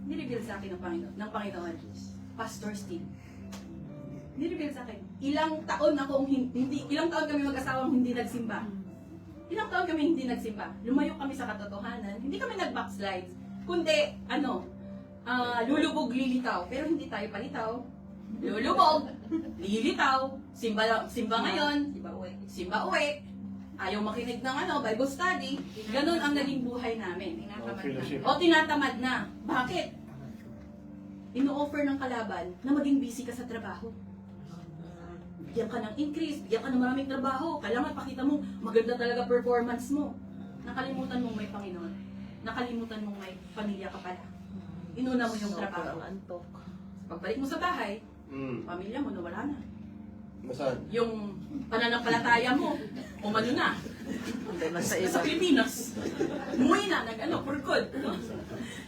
Nireveal sa akin ng Panginoon, Pastor Steve. Nireveal sa akin. Ilang taon kami mag-asawang hindi nagsimba. Ilang taon kami hindi nagsimba. Lumayo kami sa katotohanan. Hindi kami nag-backslide. Kundi, lulubog, lilitaw. Pero hindi tayo palitaw. Lulubog, lilitaw, simba ngayon, simba uwi. Ayaw makinig ng Bible study. Ganon ang naging buhay namin. O tinatamad na. Bakit? Ino-offer ng kalaban na maging busy ka sa trabaho. Bigyan ka ng increase, bigyan ka ng maraming trabaho. Kailangan pakita mo, maganda talaga performance mo. Nakalimutan mong may Panginoon. Nakalimutan mong may pamilya ka pala. Inuna mo yung trabaho. Pagbalik mo sa bahay, pamilya mo nawala na. Yung pananampalataya mo, umano na. Sa Pilipinas. Umuwi na, for good.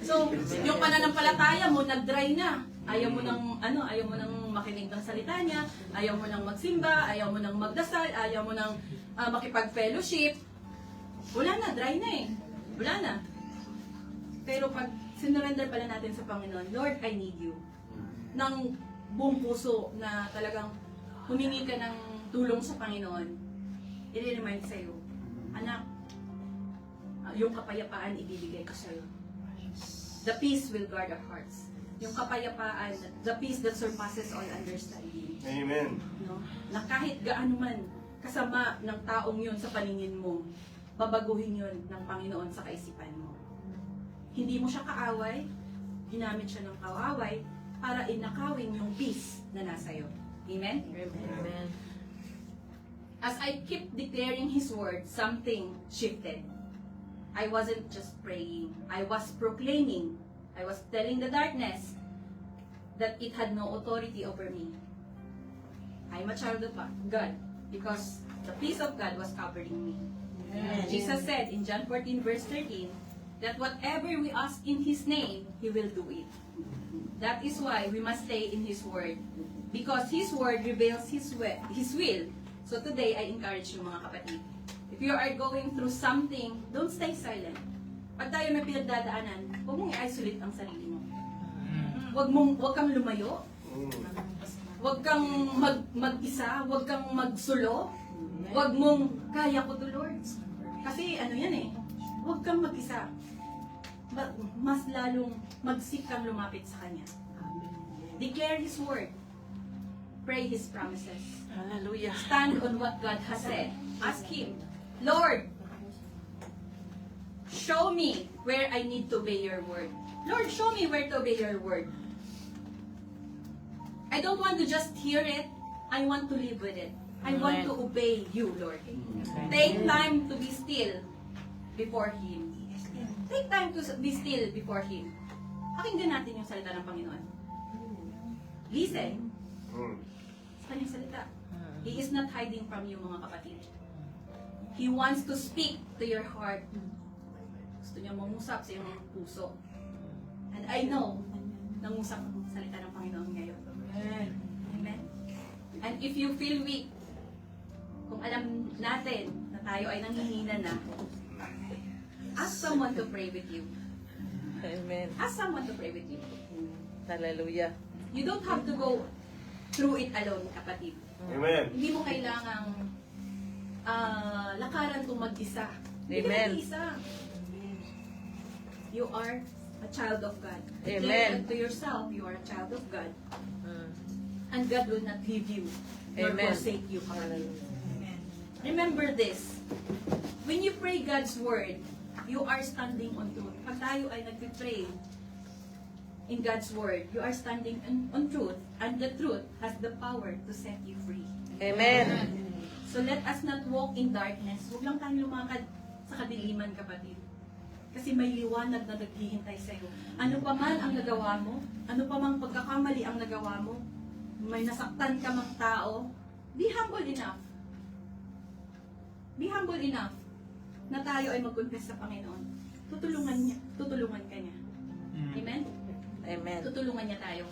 So, yung pananampalataya mo, nag-dry na. Ayaw mo nang makinig ng salita niya, ayaw mo nang magsimba, ayaw mo nang magdasal, ayaw mo nang makipag-fellowship. Wala na, dry na eh. Wala na. Pero pag sinurrender pala natin sa Panginoon, Lord, I need you. Nang buong puso na talagang humingi ka ng tulong sa Panginoon, i-remind sa'yo, anak, yung kapayapaan ibibigay ko sa'yo. The peace will guard our hearts. Yung kapayapaan, the peace that surpasses all understanding. Amen. No? Na kahit gaano man kasama ng taong yun sa paningin mo, babaguhin yun ng Panginoon sa kaisipan mo. Hindi mo siya kaaway, ginamit siya ng kaaway para inakawin yung peace na nasa iyo. Amen? Amen. As I keep declaring His word, something shifted. I wasn't just praying. I was proclaiming. I was telling the darkness that it had no authority over me. I'm a child of God because the peace of God was covering me. Jesus said in John 14 verse 13 that whatever we ask in His name, He will do it. That is why we must stay in His word because His word reveals His will. So today, I encourage you mga kapatid. If you are going through something, don't stay silent. Pag tayo may pinagdadaanan, huwag mong i-isolate ang sarili mo. Huwag kang lumayo. Huwag kang mag-isa. Huwag kang magsulo. Huwag mong, kaya ko to Lord. Kasi ano yan eh, huwag kang mag-isa. Mas lalong magsik kang lumapit sa Kanya. Declare His word. Pray His promises. Hallelujah. Stand on what God has said. Ask Him, Lord, show me where I need to obey your word. Lord, show me where to obey your word. I don't want to just hear it. I want to live with it. I want to obey you, Lord. Take time to be still before Him. Take time to be still before Him. Pakinggan natin yung salita ng Panginoon. Listen. Sa kanyang salita. He is not hiding from you, mga kapatid. He wants to speak to your heart. Gusto niya mangusap sa iyong puso. And I know, nangusap ang salita ng Panginoon ngayon. Amen. And if you feel weak, kung alam natin na tayo ay nanghihina na, ask someone to pray with you. Amen. Ask someone to pray with you. Hallelujah. You don't have to go through it alone, kapatid. Amen. Hindi mo kailangang lakaran itong mag-isa. Hindi ka Amen. mag-isa. You are a child of God. Amen. Declare to yourself, you are a child of God. And God will not leave you nor Amen. forsake you. Remember this. When you pray God's word, you are standing on truth. Pag tayo ay nag-pray in God's word, you are standing on truth, and the truth has the power to set you free. Amen. So let us not walk in darkness. Huwag lang tayong lumakad sa kadiliman, kapatid. Kasi may liwanag na naghihintay sa iyo. Ano pa man ang nagawa mo, ano pa mang pagkakamali ang nagawa mo, may nasaktan ka mang tao, be humble enough. Be humble enough na tayo ay mag-confess sa Panginoon. Tutulungan ka niya. Amen? Amen. Tutulungan niya tayo.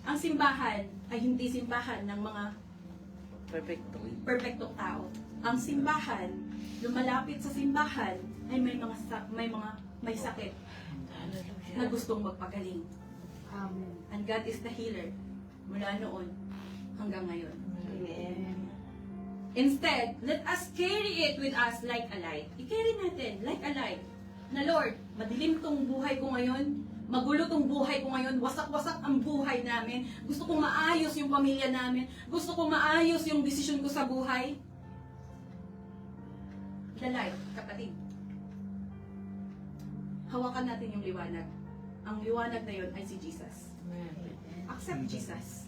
Ang simbahan ay hindi simbahan ng mga Perfecto. perfectong tao. Ang simbahan, lumalapit sa simbahan ay may sakit na gustong magpagaling. And God is the healer mula noon hanggang ngayon. Instead, let us carry it with us like a light. I-carry natin like a light. Na Lord, madilim tong buhay ko ngayon, magulo tong buhay ko ngayon, wasak-wasak ang buhay namin, gusto kong maayos yung pamilya namin, gusto kong maayos yung desisyon ko sa buhay. The light, kapatid. Hawakan natin yung liwanag. Ang liwanag na yun ay si Jesus. Accept Jesus.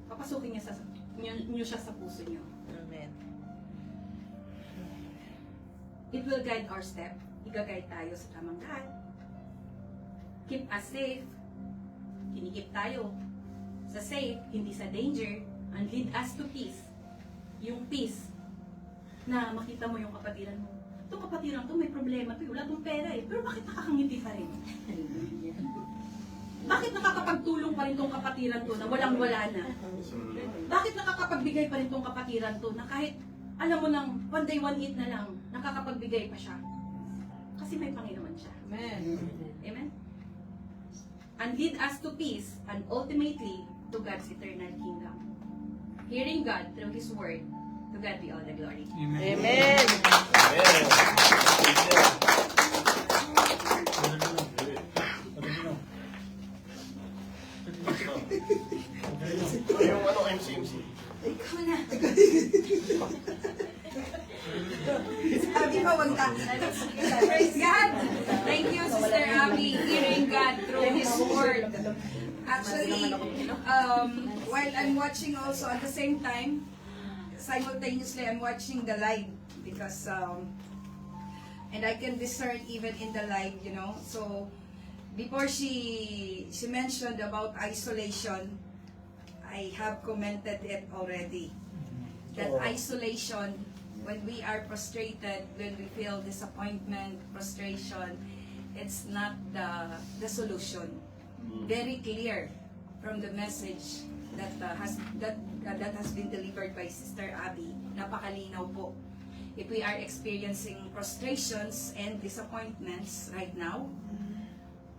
Papasukin niyo siya sa puso niyo. Amen. It will guide our step. Iga-guide tayo sa tamang daan. Keep us safe. Kinikip tayo sa safe, hindi sa danger. And lead us to peace. Yung peace na makita mo yung kapatiran mo. Itong kapatiran to may problema to. Wala tong pera eh. Pero bakit nakakangiti pa rin? Bakit nakakapagtulong pa rin tong kapatiran to na walang-wala na? Bakit nakakapagbigay pa rin tong kapatiran to na kahit alam mo nang one day, one eat na lang, nakakapagbigay pa siya? Kasi may Panginoon siya. Amen? And lead us to peace and ultimately to God's eternal kingdom. Hearing God through His Word, to God be all the glory. Amen. Yung ano, MC. Ikaw na. Sabi mo, wag ka. Praise God. Thank you, Sister Abby, hearing God through His Word. Actually, while I'm watching also at the same time, simultaneously I'm watching the live because, and I can discern even in the live, you know. So, before she mentioned about isolation, I have commented it already. That isolation, when we are frustrated, when we feel disappointment, frustration, it's not the solution. Very clear from the message that has been delivered by Sister Abby. Napakalinaw po. If we are experiencing frustrations and disappointments right now,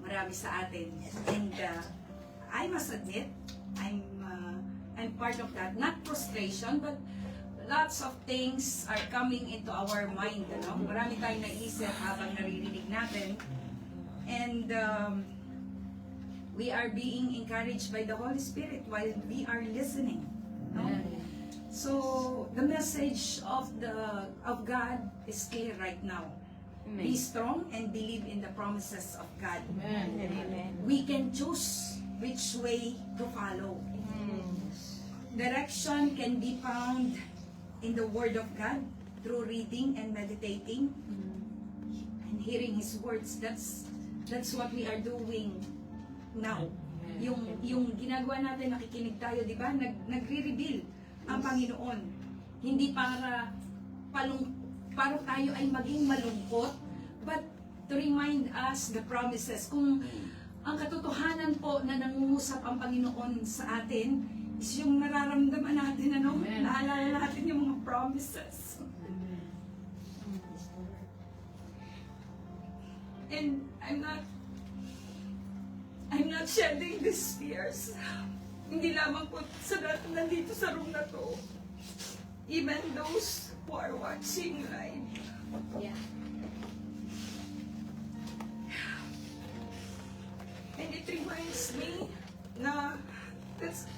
marami sa atin. And I must admit, I'm part of that. Not frustration, but lots of things are coming into our mind. Ano? Marami tayong naisip habang naririnig natin. And we are being encouraged by the Holy Spirit while we are listening. No? So the message of God is clear right now. Be strong and believe in the promises of God. We can choose which way to follow. Direction can be found in the Word of God through reading and meditating and hearing His words. That's what we are doing now. Yung ginagawa natin, nakikinig tayo, di ba? Nagre-reveal ang Panginoon. Hindi para tayo ay maging malungkot, but to remind us the promises. Kung ang katotohanan po na nangungusap ang Panginoon sa atin is yung nararamdaman natin, ano? Naalala natin yung mga promises. And I'm not shedding these tears. Hindi lamang po sa nandito sa room na to. Even those who are watching live. Yeah. And it reminds me na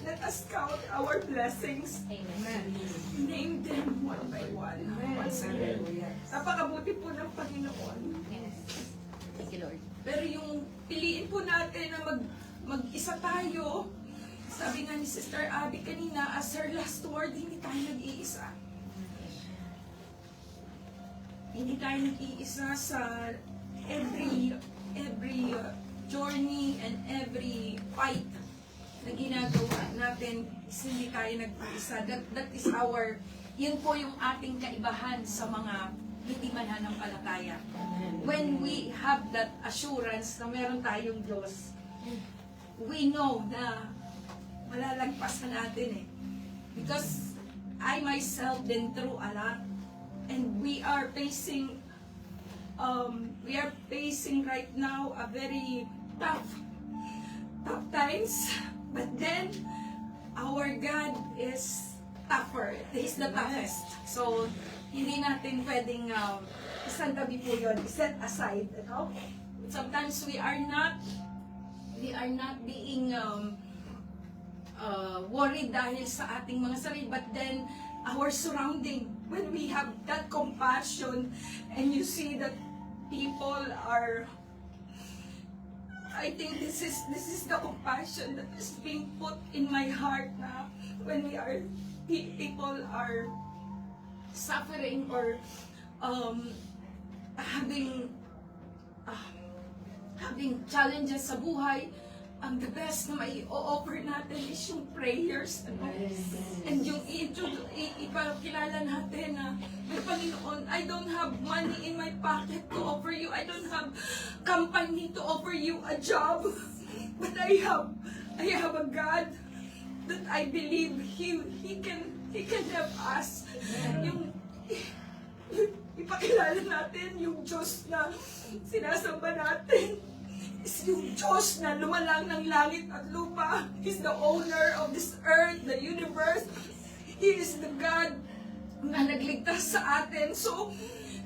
let us count our blessings. Amen. Name them one by one. Once again. Napakabuti po ng Panginoon. Thank you, Lord. Pero yung piliin po natin na mag-isa tayo, sabi nga ni Sister Abby kanina, as her last word, hindi tayo nag-iisa. Hindi tayo nag-iisa sa every journey and every fight na ginagawa natin, hindi tayo nag-iisa. That is yun po yung ating kaibahan sa mga hindi mananampalataya. When we have that assurance na meron tayong Diyos, we know na malalagpasan natin eh. Because I myself been through a lot, and we are facing right now a very tough times, but then our God is tougher. He is the toughest. So hindi natin pwedeng isang tabi po yun, set aside. Ano? Sometimes we are not being worried dahil sa ating mga sarili, but then our surrounding, when we have that compassion and you see that people are, I think this is the compassion that is being put in my heart na when people are suffering or having challenges sa buhay, ang the best na mai-offer natin is yung prayers. And yung ipakilala natin na, Panginoon, I don't have money in my pocket to offer you. I don't have company to offer you a job. But I have a God that I believe He can help us. Yung ipakilala natin yung Diyos na sinasamba natin is yung Diyos na lumalang ng langit at lupa. He's the owner of this earth, the universe. He is the God na nagligtas sa atin. So,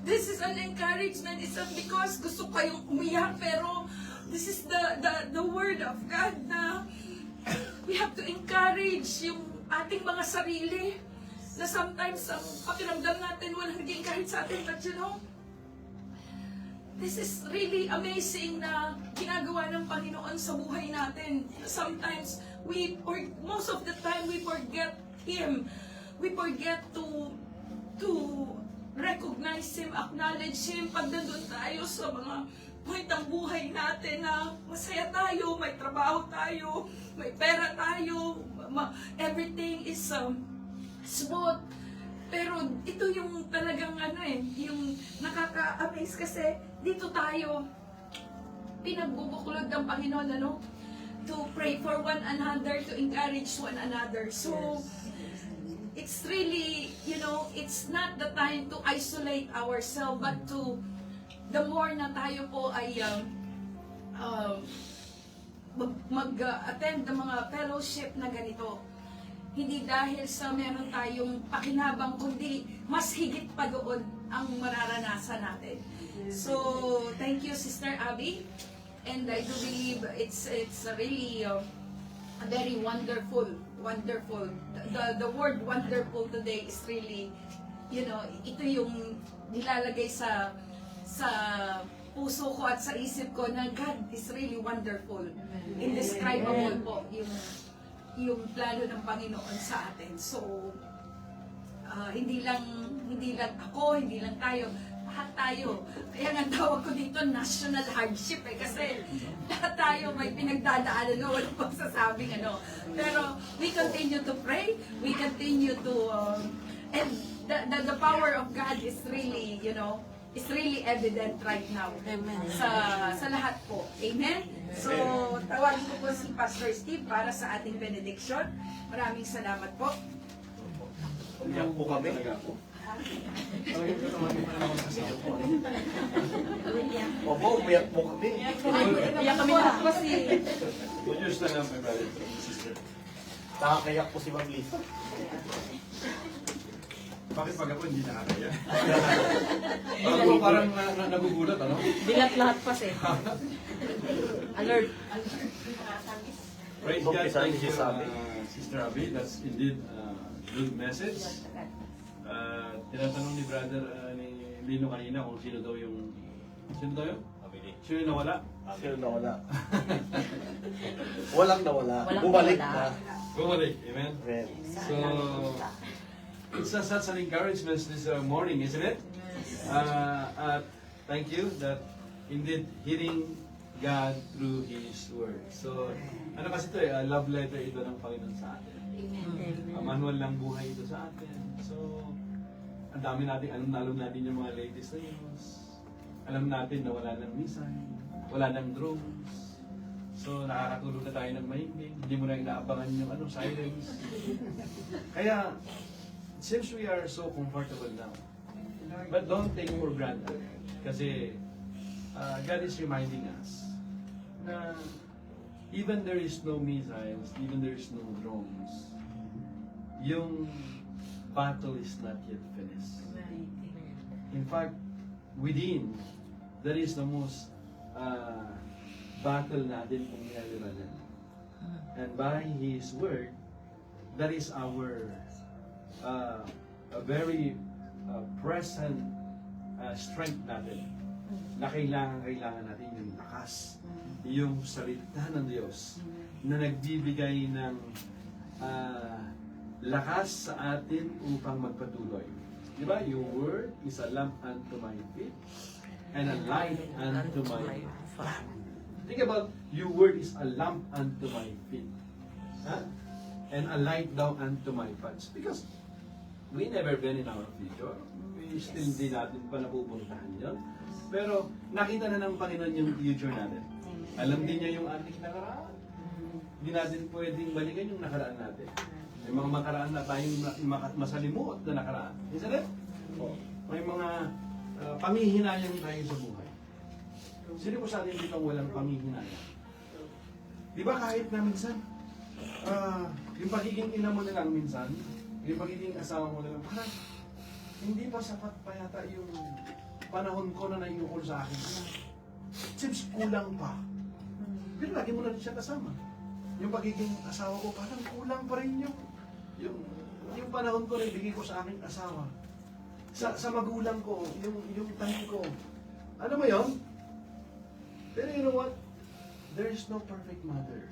this is an encouragement. It's not because gusto kayong umiyak, pero this is the word of God na we have to encourage yung ating mga sarili na sometimes ang pakiramdam natin walang nag-encourage sa atin. But you know, this is really amazing na ginagawa ng Panginoon sa buhay natin. Sometimes, most of the time, we forget Him. We forget to recognize Him, acknowledge Him. Pag nandun tayo sa mga point ng buhay natin na masaya tayo, may trabaho tayo, may pera tayo, everything is smooth. Pero ito yung talagang yung nakaka-amaze kasi dito tayo pinagbubuklod ng Panginoon, to pray for one another, to encourage one another. So, it's really, it's not the time to isolate ourselves, but the more na tayo po ay mag-attend ng mga fellowship na ganito, hindi dahil sa meron tayong pakinabang, kundi mas higit pa doon ang mararanasan natin. So, thank you, Sister Abby. And I do believe it's really a very wonderful. The word wonderful today is really, ito yung nilalagay sa puso ko at sa isip ko na God is really wonderful. Indescribable po yung plano ng Panginoon sa atin. So, hindi lang ako, hindi lang tayo, lahat tayo. Kaya nga tawag ko dito national hardship kasi lahat tayo may pinagdadaanan na walang pagsasabing Pero we continue to pray, we continue to, and the power of God is really, is really evident right now. Amen. Sa lahat po. Amen? So, tawagin ko po si Pastor Steve para sa ating benediction. Maraming salamat po. Umiyak po kami. Opo, umiyak po kami. Kaya kami lahat kasi. Would you stand up, my brother and sister? Nakakayak po si Ma'am Lisa. Bakit pag ako hindi nakakaya? Parang nagugulat, Bilat lahat pa siya. Alert. Praise God, thank you, Sister Abby. That's indeed a good message. Tinatanong ni Brother ni Lino kanina kung sino daw yun? Sino yung nawala? Sino nawala? Walang nawala. Bumalik na. Bumalik, amen? Amen. So, it's such an encouragement this morning, isn't it? Thank you that indeed hearing God through His Word. So, kasi ito love letter ito ng Panginoon sa atin. Manual ng buhay ito sa atin. So, ang dami natin, alam natin yung mga latest na news. Alam natin na wala ng missile, wala ng drones. So, nakakatulog na tayo ng mahimbing. Hindi mo na inaabangan yung sirens. Kaya, since we are so comfortable now, but don't take for granted. Kasi, God is reminding us na even there is no missiles, even there is no drones, yung battle is not yet finished. In fact, within, that is the most battle natin kung nilalabanan. And by His Word, that is our a very present strength natin na kailangan natin yung lakas, yung salita ng Diyos na nagbibigay ng lakas sa atin upang magpatuloy. Diba? Your word is a lamp unto my feet and a light unto my path. Think about, your word is a lamp unto my feet. And a light down unto my paths. Because we never been in our future. We still di natin pa napupuntahan yun. Pero nakita na ng Panginoon yung future natin. Alam din niya yung ating nakaraan. Hindi natin pwedeng balikan yung nakaraan natin. May mga makaraan na tayong masalimuot na nakaraan. Isa rin? May mga panghihinayang tayo sa buhay. Sino po sa atin dito walang panghihinayang? Di ba kahit na minsan, yung pagiging ina mo na lang minsan, yung pagiging asawa mo na lang, parang hindi pa sapat pa yata yung panahon ko na naiukol sa akin. Seems kulang pa. Pero lagi mo na rin siya kasama. Yung pagiging asawa ko, parang kulang pa rin yung panahon ko na ibigay ko sa aking asawa. Sa magulang ko, yung tahin ko. Ano mo yun? Pero you know what? There is no perfect mother.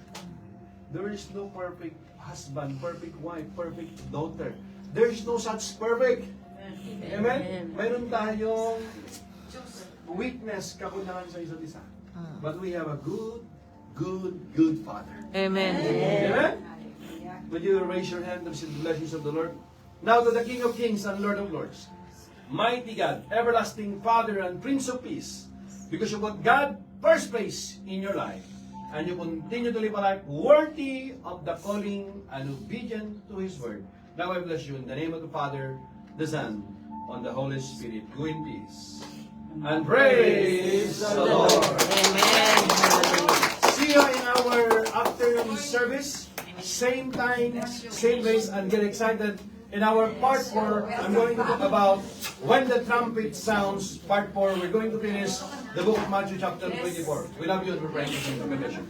There is no perfect husband, perfect wife, perfect daughter. There is no such perfect. Amen? Mayroon tayong weakness, kakulangan sa isa't isa. But we have a good Father. Amen. Amen? Would you raise your hand and receive the blessings of the Lord? Now to the King of Kings and Lord of Lords, mighty God, everlasting Father and Prince of Peace, because you put God first place in your life, and you continue to live a life worthy of the calling and obedient to His Word. Now I bless you in the name of the Father, the Son, and the Holy Spirit. Go in peace. And praise the Lord. Amen. See you in our afternoon service. Same time, same place, and get excited. In our part 4, I'm going to talk about when the trumpet sounds. Part 4, we're going to finish the book of Matthew chapter 24. We love you and we're praying for you. God bless you.